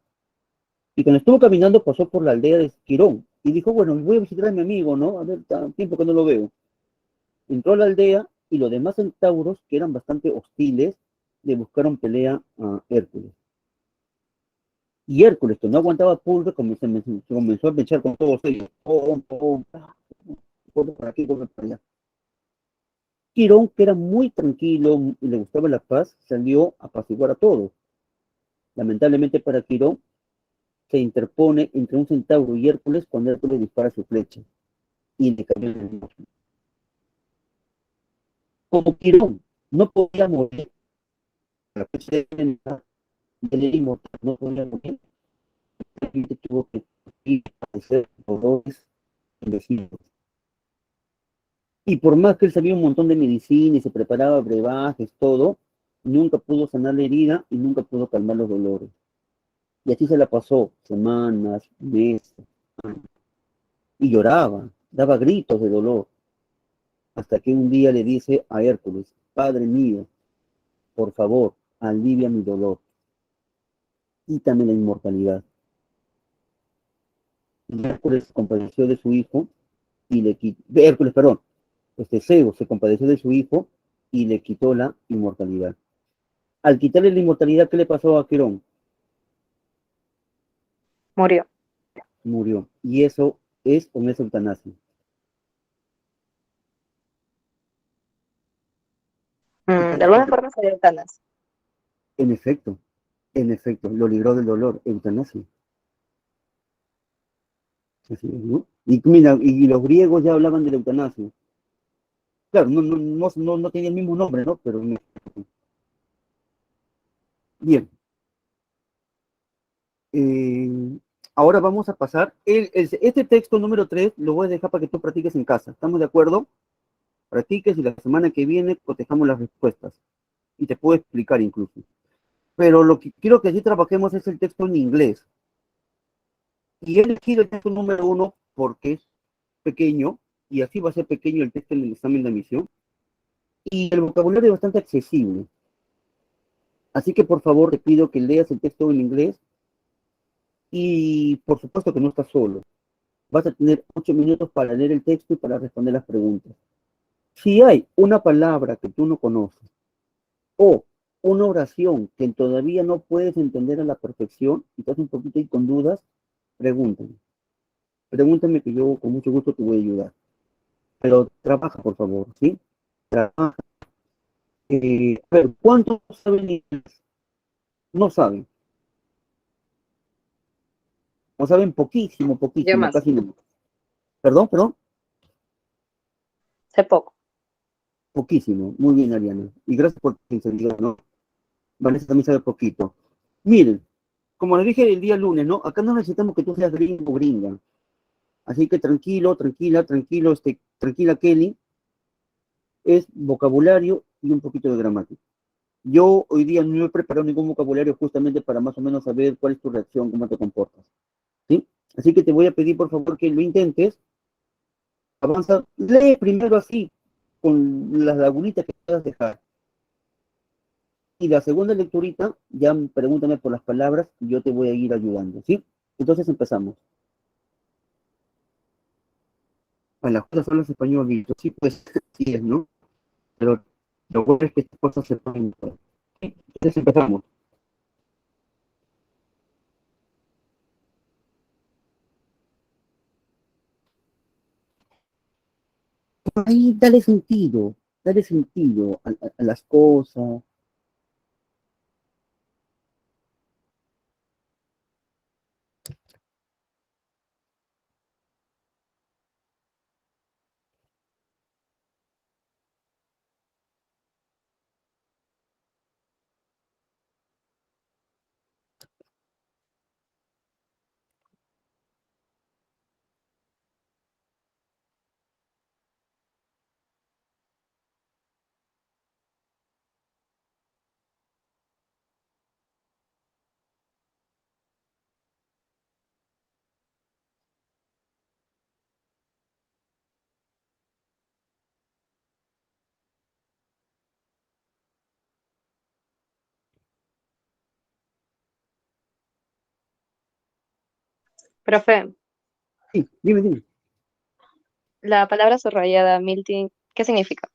Y cuando estuvo caminando pasó por la aldea de Quirón y dijo, bueno, voy a visitar a mi amigo, ¿no? A ver, tiempo que no lo veo. Entró a la aldea y los demás centauros, que eran bastante hostiles, le buscaron pelea a Hércules. Y Hércules, que no aguantaba pulso, comenzó a pechar con todos ellos. Corre por aquí, corre por allá. Quirón, que era muy tranquilo y le gustaba la paz, salió a apaciguar a todos. Lamentablemente para Quirón, se interpone entre un centauro y Hércules cuando Hércules dispara su flecha y le cayó en el muslo. Como Quirón no podía morir, la flecha de él era inmortal, no podía morir, tuvo que padecer dolores indecibles. Y por más que él sabía un montón de medicina y se preparaba brebajes, todo, nunca pudo sanar la herida y nunca pudo calmar los dolores. Y así se la pasó semanas, meses, años. Y lloraba, daba gritos de dolor, hasta que un día le dice a Hércules, Padre mío, por favor, alivia mi dolor, quítame la inmortalidad. Y Hércules se compadeció de su hijo y le quitó, Hércules, perdón, Zeus se compadeció de su hijo y le quitó la inmortalidad. Al quitarle la inmortalidad, ¿qué le pasó a Quirón? Murió. Murió. Y eso es o no es eutanasia. De alguna forma sería eutanasia. En efecto, en efecto, lo libró del dolor, eutanasia. Así es, ¿no? Y mira, y los griegos ya hablaban de la eutanasia. Claro, no tenía el mismo nombre, ¿no? Pero bien. Eh, ahora vamos a pasar. Este texto número 3 lo voy a dejar para que tú practiques en casa. ¿Estamos de acuerdo? Practiques y la semana que viene cotejamos las respuestas. Y te puedo explicar incluso. Pero lo que quiero que sí trabajemos es el texto en inglés. Y he elegido el texto número 1 porque es pequeño, y así va a ser pequeño el texto en el examen de admisión. Y el vocabulario es bastante accesible. Así que por favor te pido que leas el texto en inglés y por supuesto que no estás solo. Vas a tener 8 minutos para leer el texto y para responder las preguntas. Si hay una palabra que tú no conoces o una oración que todavía no puedes entender a la perfección y estás un poquito ahí con dudas, pregúntame. Pregúntame que yo con mucho gusto te voy a ayudar. Pero trabaja, por favor, ¿sí? Trabaja. A ver, ¿cuántos saben inglés? No saben. O saben poquísimo, Yo poquísimo, más. casi no. Perdón, Sé poco. poquísimo. Muy bien, Ariana. Y gracias por tu sinceridad, ¿no? Vanessa también sabe poquito. Miren, como les dije el día lunes, ¿no? Acá no necesitamos que tú seas gringo o gringa. Así que tranquilo, tranquila, tranquilo, tranquila Kelly, es vocabulario y un poquito de gramática. Yo hoy día no he preparado ningún vocabulario justamente para más o menos saber cuál es tu reacción, cómo te comportas, ¿sí? Así que te voy a pedir por favor que lo intentes. Avanza, lee primero así, con las lagunitas que puedas dejar. Y la segunda lecturita, ya pregúntame por las palabras y yo te voy a ir ayudando, ¿sí? Entonces empezamos. A las cosas hablas español, Vito. Sí, pues, sí es, ¿no? Pero lo bueno es que estas cosas se pueden... ¿Sí? Entonces empezamos. Ahí dale sentido a las cosas. Profe, Sí, dime. la palabra subrayada, Milton, ¿qué significa?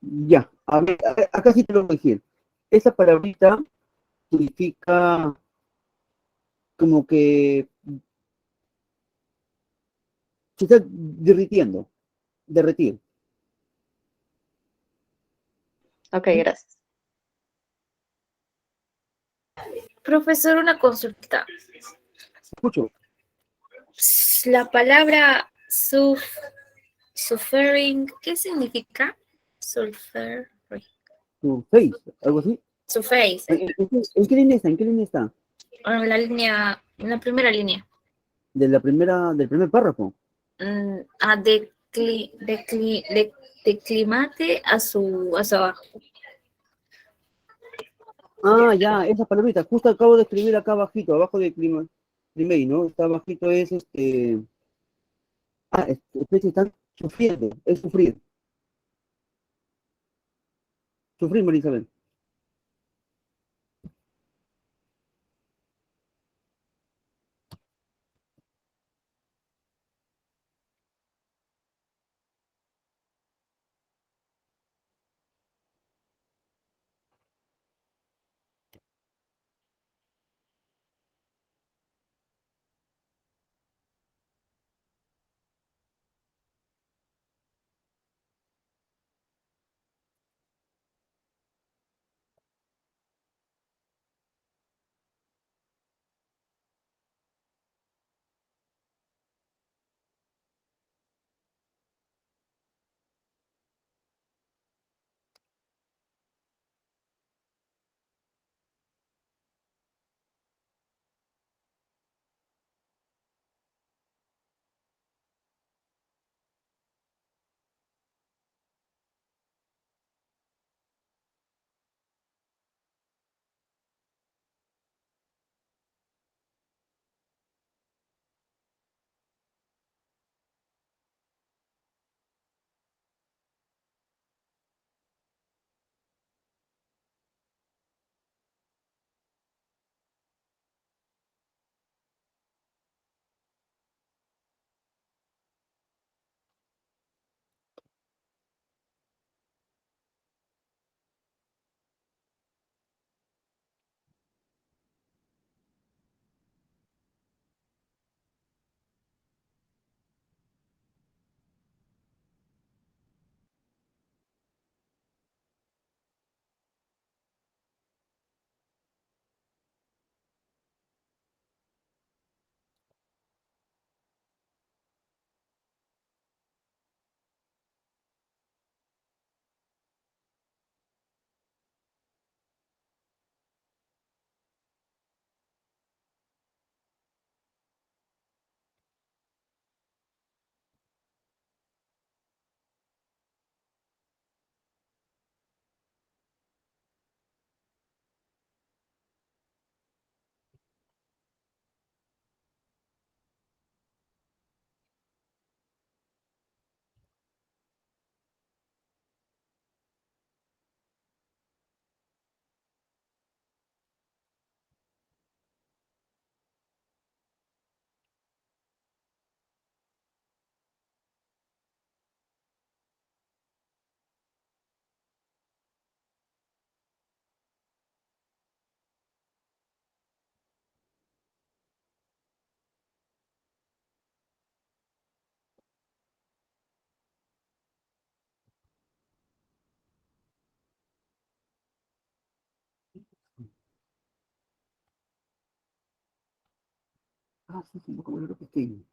Ya, a ver, acá sí te lo voy a decir. Esa palabrita significa como que se está derritiendo, derretir. Ok, ¿Sí? gracias. Profesor, una consulta. Escucho, La palabra suffering, ¿qué significa? Sulfur, tu face, algo así. surface, ¿En qué línea está? ¿En qué línea está? en la línea, en la primera línea. Del primer párrafo. Declimate a su abajo. Ah, ya, esa palabrita. Justo acabo de escribir acá abajito, abajo de clima, climate, ¿no? Está abajito es ustedes están sufriendo, es sufrir. Sufrir, María Isabel. Ah, sí, sí, como lo pequeño.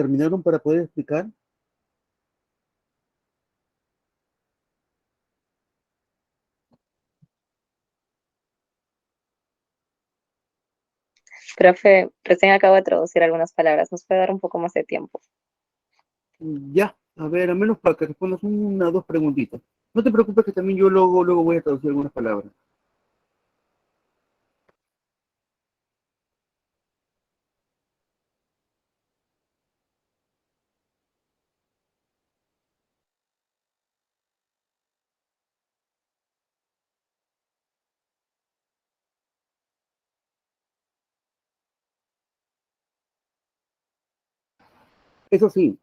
¿Terminaron para poder explicar? Profe, recién acabo de traducir algunas palabras. ¿Nos puede dar un poco más de tiempo? Ya, a ver, al menos para que respondas una o dos preguntitas. No te preocupes que también yo luego voy a traducir algunas palabras. Eso sí,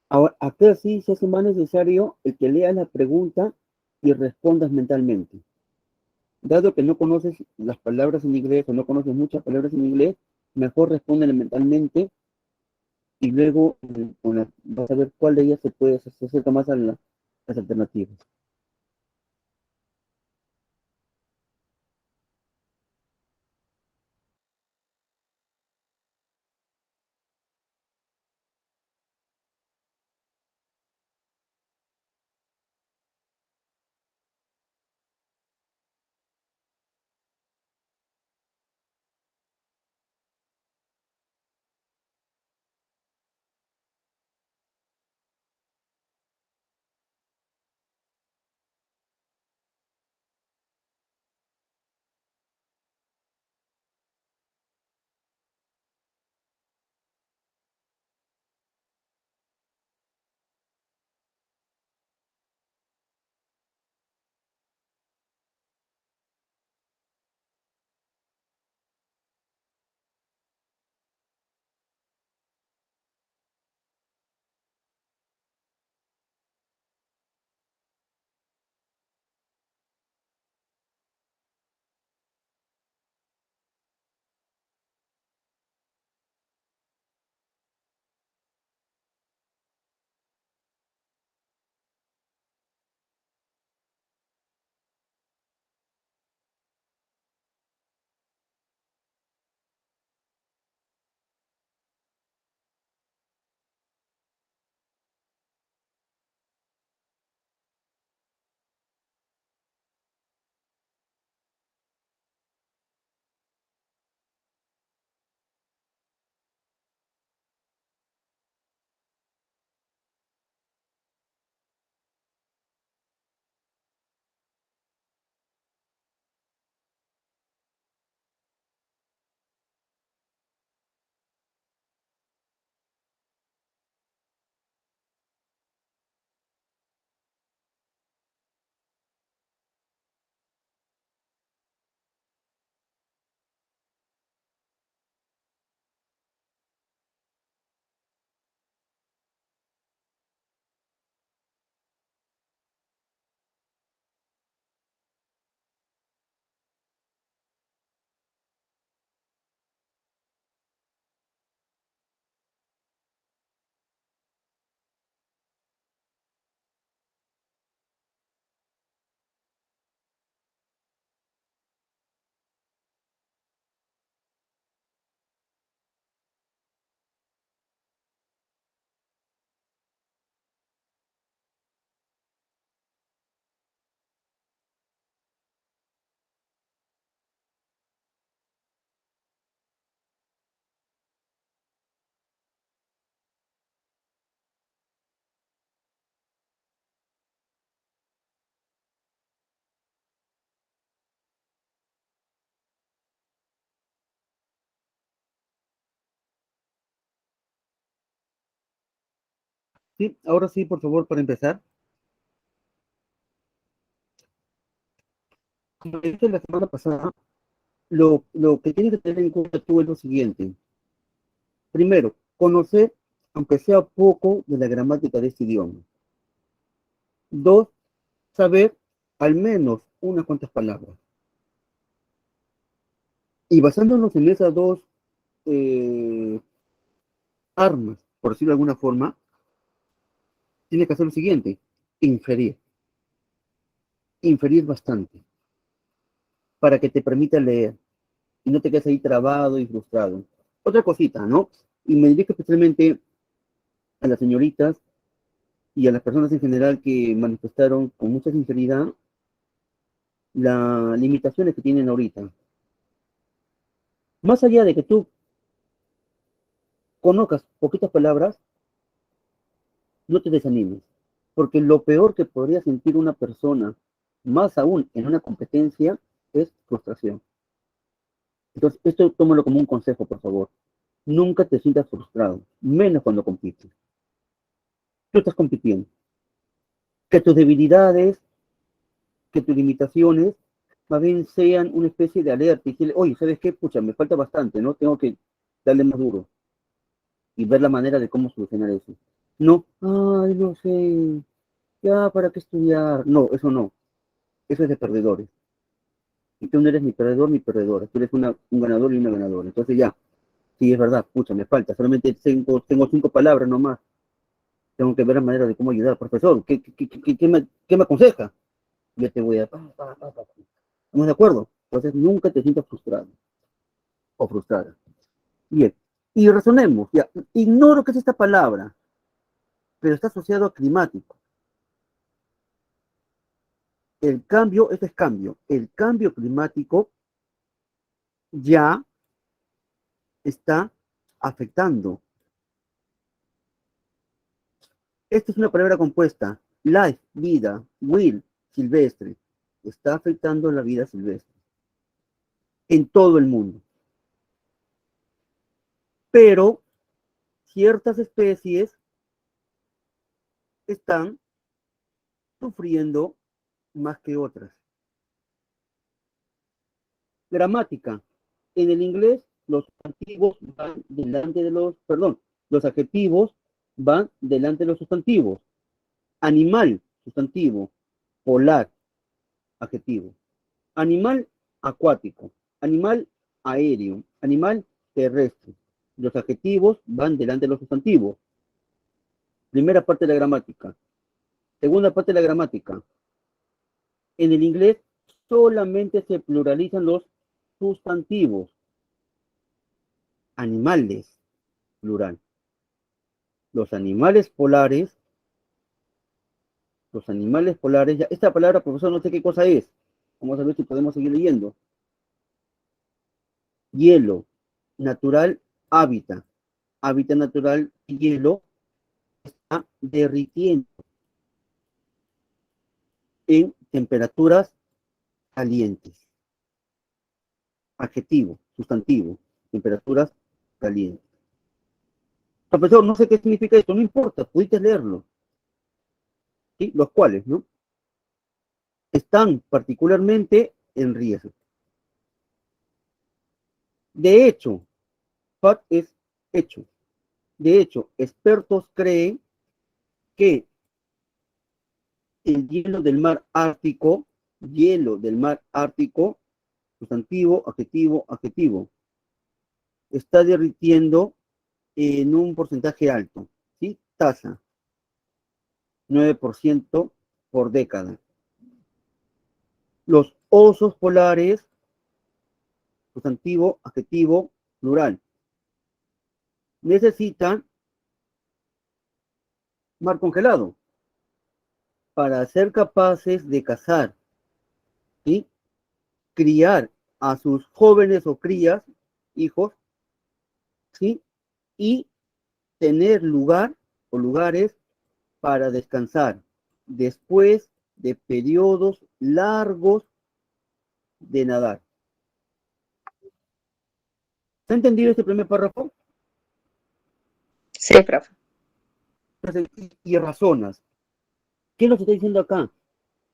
ahora, acá sí se hace más necesario el que leas la pregunta y respondas mentalmente. Dado que no conoces las palabras en inglés o no conoces muchas palabras en inglés, mejor respóndele mentalmente y luego vas a ver cuál de ellas se acerca más a las alternativas. Sí, ahora sí, por favor, para empezar. Como dije la semana pasada, lo que tienes que tener en cuenta tú es lo siguiente. Primero, conocer, aunque sea poco, de la gramática de este idioma. Dos, saber al menos unas cuantas palabras. Y basándonos en esas dos eh, armas, por decirlo de alguna forma, tienes que hacer lo siguiente, inferir. Inferir bastante, para que te permita leer y no te quedes ahí trabado y frustrado. Otra cosita, ¿no? Y me dirijo especialmente a las señoritas y a las personas en general que manifestaron con mucha sinceridad las limitaciones que tienen ahorita. Más allá de que tú conozcas poquitas palabras, no te desanimes, porque lo peor que podría sentir una persona, más aún en una competencia, es frustración. Entonces, esto tómalo como un consejo, por favor. Nunca te sientas frustrado, menos cuando compites. Tú estás compitiendo. Que tus debilidades, que tus limitaciones, más bien sean una especie de alerta y decirle, oye, ¿sabes qué? Pucha, me falta bastante, ¿no? Tengo que darle más duro y ver la manera de cómo solucionar eso. No, ay, no sé, ya, ¿para qué estudiar? No, eso no. Eso es de perdedores. Y tú no eres ni perdedor ni perdedora. Tú eres un ganador y una ganadora. Entonces ya, sí, es verdad, pucha, me falta. Solamente tengo 5 palabras nomás. Tengo que ver la manera de cómo ayudar. Profesor, ¿qué me aconseja? Yo te voy a... ¿Estamos de acuerdo? Entonces nunca te sientas frustrado o frustrada. Bien. Y razonemos. Ya, ignoro qué es esta palabra, pero está asociado a climático. El cambio, este es cambio. El cambio climático ya está afectando. Esta es una palabra compuesta. Life, vida, will, silvestre. Está afectando la vida silvestre en todo el mundo. Pero ciertas especies están sufriendo más que otras. Gramática. En el inglés, los adjetivos van delante de los adjetivos van delante de los sustantivos. Animal, sustantivo. Polar, adjetivo. Animal acuático, animal aéreo, animal terrestre. Los adjetivos van delante de los sustantivos. Primera parte de la gramática. Segunda parte de la gramática. En el inglés solamente se pluralizan los sustantivos. Animales, plural. Los animales polares, ya, esta palabra, profesor, no sé qué cosa es. Vamos a ver si podemos seguir leyendo. Hielo, natural, hábitat. Hábitat natural, hielo, está derritiendo en temperaturas calientes. Adjetivo, sustantivo, temperaturas calientes. Profesor, no sé qué significa esto, no importa, pudiste leerlo. ¿Sí? Los cuales, ¿no? Están particularmente en riesgo. De hecho, fact es hecho. De hecho, expertos creen que el hielo del mar Ártico, sustantivo, adjetivo, está derritiendo en un porcentaje alto, ¿sí? Tasa, 9% por década. Los osos polares, sustantivo, adjetivo, plural, necesitan mar congelado para ser capaces de cazar, ¿sí? Criar a sus jóvenes o crías, hijos, ¿sí? Y tener lugar o lugares para descansar después de periodos largos de nadar. ¿Se ha entendido este primer párrafo? Sí, profe. Y razonas. ¿Qué nos está diciendo acá?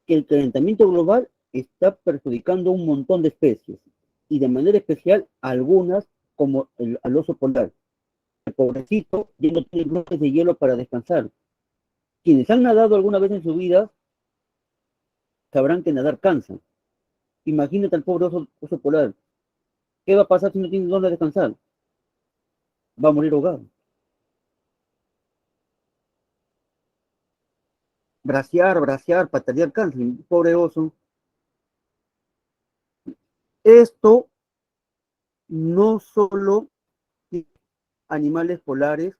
Que el calentamiento global está perjudicando a un montón de especies y de manera especial a algunas como al oso polar. El pobrecito ya no tiene bloques de hielo para descansar. Quienes han nadado alguna vez en su vida sabrán que nadar cansa. Imagínate al pobre oso polar. ¿Qué va a pasar si no tiene dónde descansar? Va a morir ahogado. Bracear, patalear cansa. Pobre oso. Esto no solo animales polares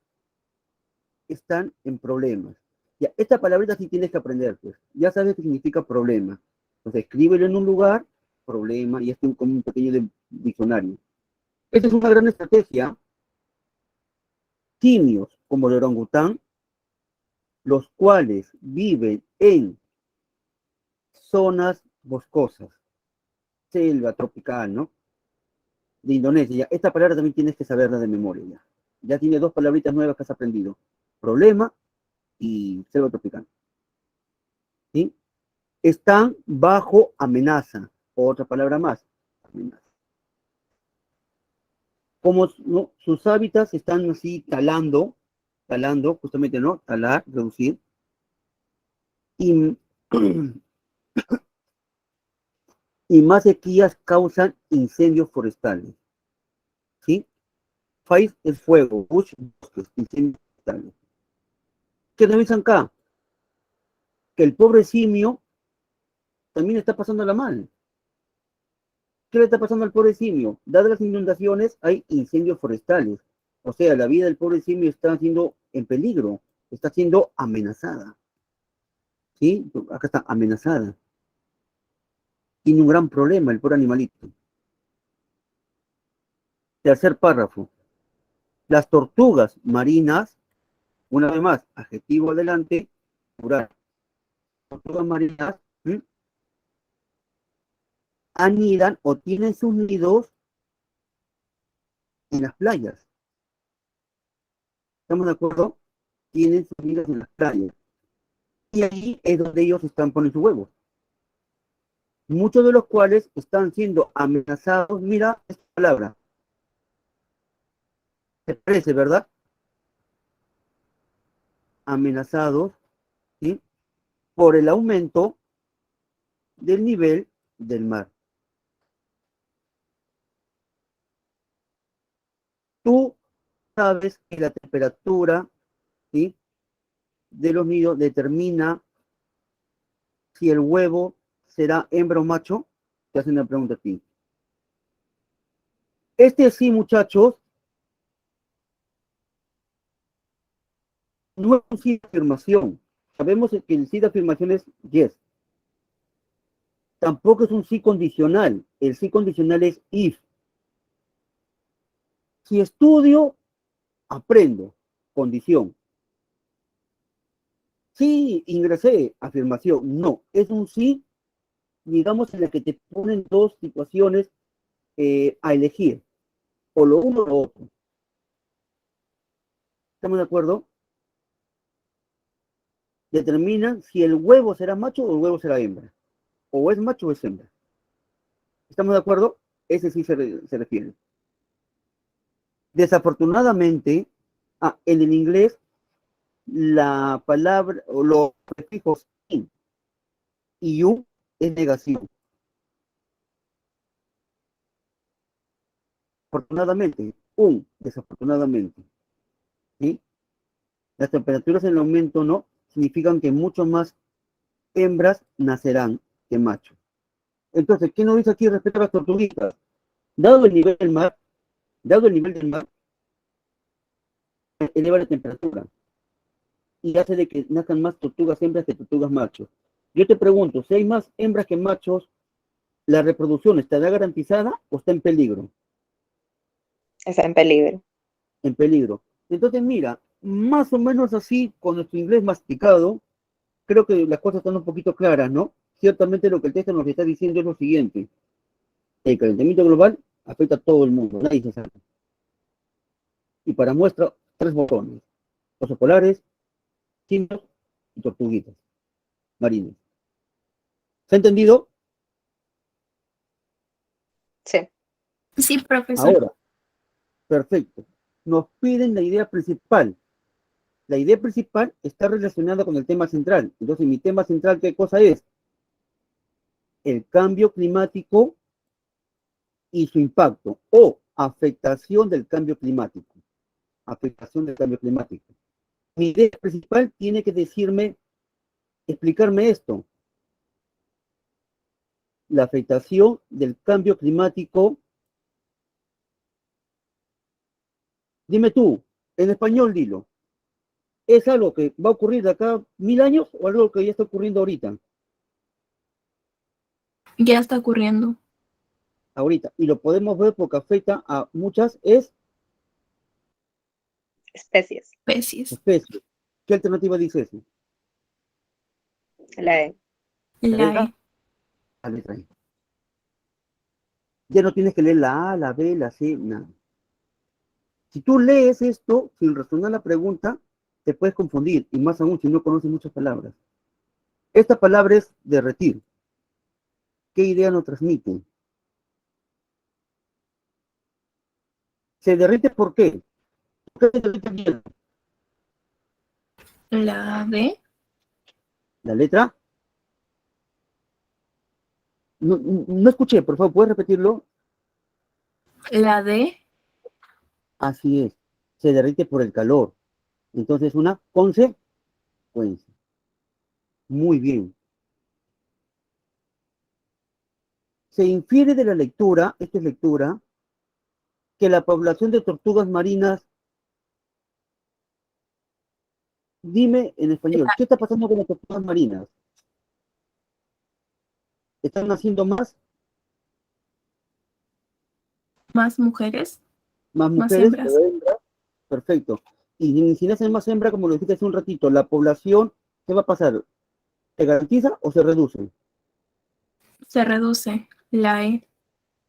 están en problemas. Ya, esta palabrita sí tienes que aprender, pues. Ya sabes qué significa problema. Entonces, escríbelo en un lugar, problema, y esto como un pequeño diccionario. Esa es una gran estrategia. Simios, como el orangután, los cuales viven en zonas boscosas, selva tropical, ¿no? De Indonesia. Ya, esta palabra también tienes que saberla de memoria. Ya, ya tiene dos palabritas nuevas que has aprendido. Problema y selva tropical. ¿Sí? Están bajo amenaza. Otra palabra más. Amenaza. Como ¿no? Sus hábitats están así talando, justamente, ¿no? Talar, reducir. Y, y más sequías causan incendios forestales. ¿Sí? Fire es fuego, bush, bosques, incendios forestales. ¿Qué nos dicen acá? Que el pobre simio también está pasándola mal. ¿Qué le está pasando al pobre simio? Dadas las inundaciones, hay incendios forestales. O sea, la vida del pobre simio está siendo en peligro, está siendo amenazada. ¿Sí? Acá está amenazada. Tiene un gran problema el pobre animalito. Tercer párrafo. Las tortugas marinas, una vez más, adjetivo adelante, plural. Tortugas marinas anidan o tienen sus nidos en las playas. ¿Estamos de acuerdo? Tienen sus nidos en las playas. Y ahí es donde ellos están poniendo sus huevos. Muchos de los cuales están siendo amenazados. Mira esta palabra. ¿Te parece, verdad? Amenazados, ¿sí? Por el aumento del nivel del mar. Tú sabes que la temperatura, ¿sí?, de los nidos determina si el huevo será hembra o macho. Te hacen una pregunta a ti. Este sí, muchachos, no es un sí de afirmación. Sabemos que el sí de afirmación es yes. Tampoco es un sí condicional. El sí condicional es if. Si estudio, aprendo. Condición. Sí, ingresé. Afirmación. No. Es un sí, digamos, en la que te ponen dos situaciones a elegir. O lo uno o lo otro. ¿Estamos de acuerdo? Determinan si el huevo será macho o el huevo será hembra. O es macho o es hembra. ¿Estamos de acuerdo? Ese sí se refiere. Desafortunadamente, en el inglés, la palabra o los prefijos in y u es negativo. Afortunadamente, desafortunadamente. ¿Sí? Las temperaturas en aumento no significan que mucho más hembras nacerán que machos. Entonces, ¿qué nos dice aquí respecto a las tortuguitas? Dado el nivel del mar, eleva la temperatura y hace de que nazcan más tortugas hembras que tortugas machos. Yo te pregunto, si hay más hembras que machos, ¿la reproducción estará garantizada o está en peligro? Está en peligro. En peligro. Entonces, mira, más o menos así, con nuestro inglés masticado, creo que las cosas están un poquito claras, ¿no? Ciertamente lo que el texto nos está diciendo es lo siguiente. El calentamiento global afecta a todo el mundo, nadie se salva. Y para muestra, 3 botones. Osos polares, simios y tortuguitas marinas. ¿Se ha entendido? Sí. Sí, profesor. Ahora, perfecto. Nos piden la idea principal. La idea principal está relacionada con el tema central. Entonces, mi tema central, ¿qué cosa es? El cambio climático y su impacto, o afectación del cambio climático. Afectación del cambio climático. Mi idea principal tiene que explicarme esto. La afectación del cambio climático. Dime tú, en español dilo. ¿Es algo que va a ocurrir de acá 1000 años o algo que ya está ocurriendo ahorita? Ya está ocurriendo. Ahorita. Y lo podemos ver porque afecta a muchas Especies. Especies. especies. ¿Qué alternativa dice eso? La E. La E. La letra E. Ya no tienes que leer la A, la B, la C, nada. Si tú lees esto sin resonar la pregunta, te puedes confundir, y más aún si no conoces muchas palabras. Esta palabra es derretir. ¿Qué idea nos transmite? ¿Se derrite por qué? ¿Por qué se derrite el hielo? La B. La letra. No, no escuché, por favor, ¿puedes repetirlo? La D. Así es. Se derrite por el calor. Entonces, una consecuencia. Muy bien. Se infiere de la lectura, esta es lectura, que la población de tortugas marinas, dime en español, ¿qué está pasando con las tortugas marinas? ¿Están naciendo Más mujeres. más Más mujeres hembras. o hembras? Perfecto. Y si nacen más hembras, como lo dijiste hace un ratito, la población, ¿qué va a pasar? ¿Se garantiza o se reduce? Se reduce. La E.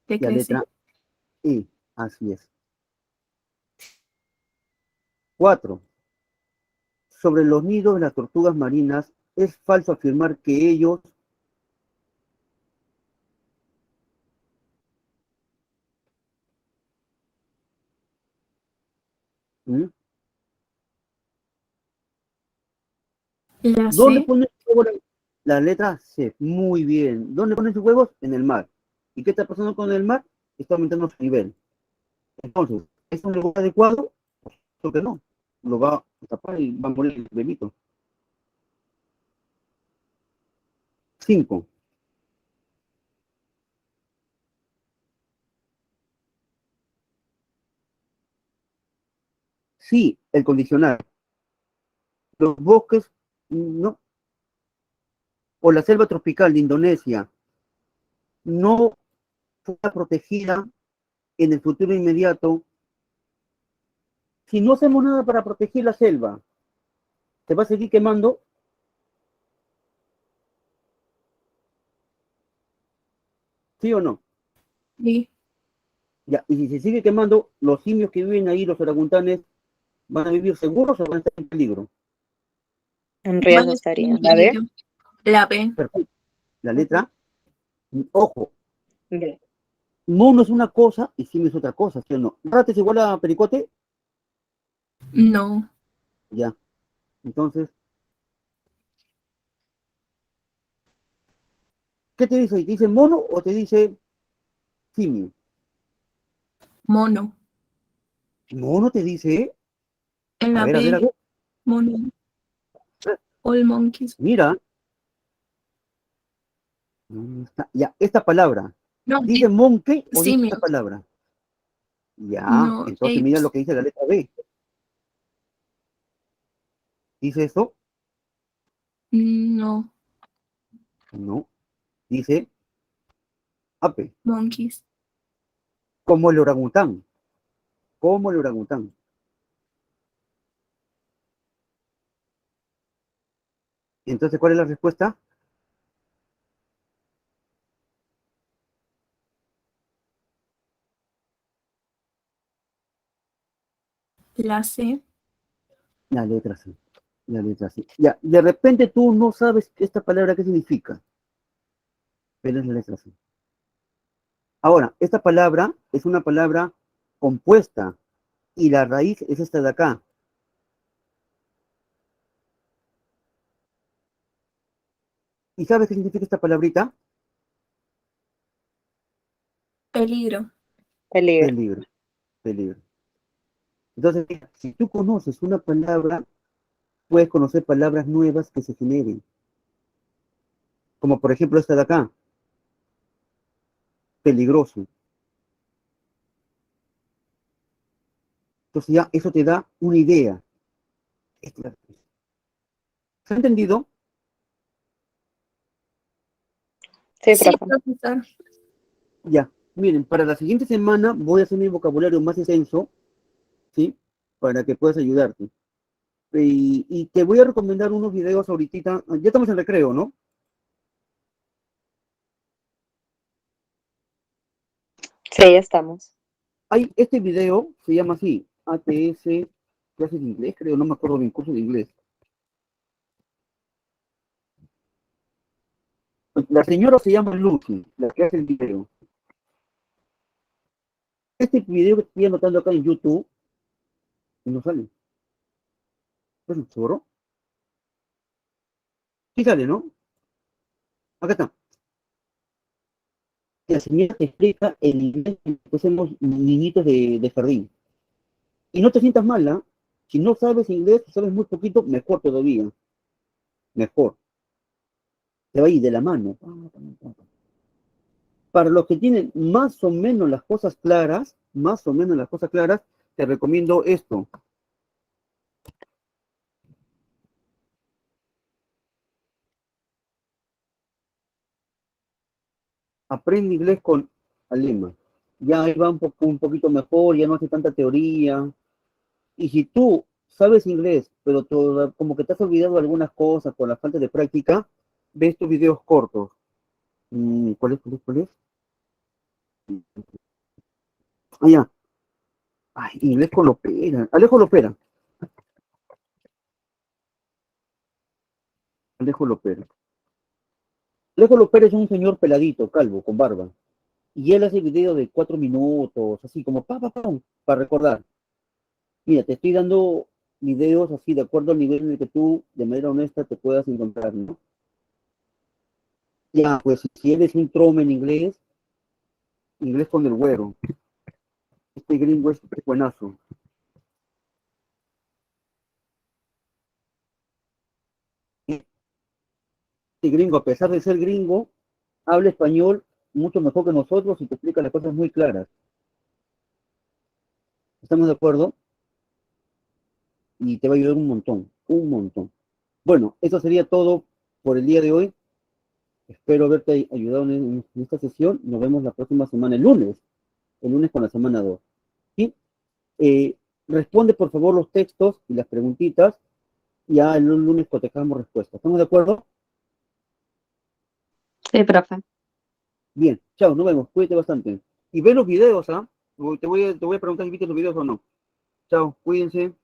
La Decrece. letra E, así es. 4. Sobre los nidos de las tortugas marinas, es falso afirmar que ellos ¿Mm? La ¿Dónde C. ponen sus huevos? La letra C, muy bien. ¿Dónde ponen sus huevos? En el mar. ¿Y qué está pasando con el mar? Está aumentando su nivel. Entonces, ¿es un lugar adecuado? Creo que no. Lo va a tapar y va a morir el bebito. 5. Sí, el condicional. Los bosques, no, o la selva tropical de Indonesia no fue protegida en el futuro inmediato. Si no hacemos nada para proteger la selva, ¿se va a seguir quemando? ¿Sí o no? Sí. Ya, y si se sigue quemando, los simios que viven ahí, los orangutanes, ¿van a vivir seguros o van a estar en peligro? En Van riesgo a estar en estaría. ¿La B? peligro. La B. Perfecto. La letra, ojo, B. mono es una cosa y simio es otra cosa, ¿sí o no? ¿Rata es igual a pericote? No. Ya. Entonces, ¿qué te dice? ¿Te dice mono o te dice simio? Mono. Mono te dice, En a la ver, a ver, a B. ver. Mono. All monkeys. Mira, ya, esta palabra, No, ¿dice monkey o dice esta simios. palabra? Ya, No, entonces mira lo apes. que dice la letra B. ¿Dice eso? No, No. Dice ape, monkeys. como el orangután, como el orangután. Entonces, ¿cuál es la respuesta? La C. La letra C. La letra C. Ya, de repente tú no sabes esta palabra qué significa, pero es la letra C. Ahora, esta palabra es una palabra compuesta y la raíz es esta de acá. ¿Y sabes qué significa esta palabrita? Peligro. Peligro. Peligro, peligro. Entonces, si tú conoces una palabra, puedes conocer palabras nuevas que se generen. Como por ejemplo esta de acá, peligroso. Entonces ya eso te da una idea. ¿Se ha entendido? Sí, Sí, profe. profesor. Ya. Miren, para la siguiente semana voy a hacer mi vocabulario más extenso, ¿sí? Para que puedas ayudarte. Y te voy a recomendar unos videos ahorita. Ya estamos en recreo, ¿no? Sí, ya estamos. Hay este video, se llama así, ATS, clases de inglés, creo, no me acuerdo bien, curso de inglés. La señora se llama Lucy, la que hace el video. Este video que estoy anotando acá en YouTube, no sale. ¿Es un chorro? Sí sale, ¿no? Acá está. La señora te explica el inglés que somos niñitos de jardín. Y no te sientas mal, ¿ah? Si no sabes inglés, si sabes muy poquito, mejor todavía. Mejor. Te va a ir de la mano. Para los que tienen más o menos las cosas claras, te recomiendo esto. Aprende inglés con Alema. Ya ahí va un poquito mejor, ya no hace tanta teoría. Y si tú sabes inglés, pero como que te has olvidado algunas cosas por la falta de práctica, ve estos videos cortos. ¿Cuál es? Ah, ya. Ay, inglés con Lopera. Alejo Lopera. Alejo Lopera. Alejo Lopera es un señor peladito, calvo, con barba. Y él hace videos de 4 minutos, así como para recordar. Mira, te estoy dando videos así de acuerdo al nivel en el que tú, de manera honesta, te puedas encontrar, ¿no? Ya, pues si eres un trome en inglés, inglés con el güero. Este gringo es buenazo. Este gringo, a pesar de ser gringo, habla español mucho mejor que nosotros y te explica las cosas muy claras. ¿Estamos de acuerdo? Y te va a ayudar un montón, un montón. Bueno, eso sería todo por el día de hoy. Espero haberte ayudado en esta sesión. Nos vemos la próxima semana, el lunes con la semana 2. ¿Sí? Responde por favor los textos y las preguntitas. Ya el lunes cotejamos respuestas. ¿Estamos de acuerdo? Sí, profe. Bien, chao, nos vemos. Cuídate bastante. Y ve los videos, ¿ah? Te voy a preguntar si viste los videos o no. Chao, cuídense.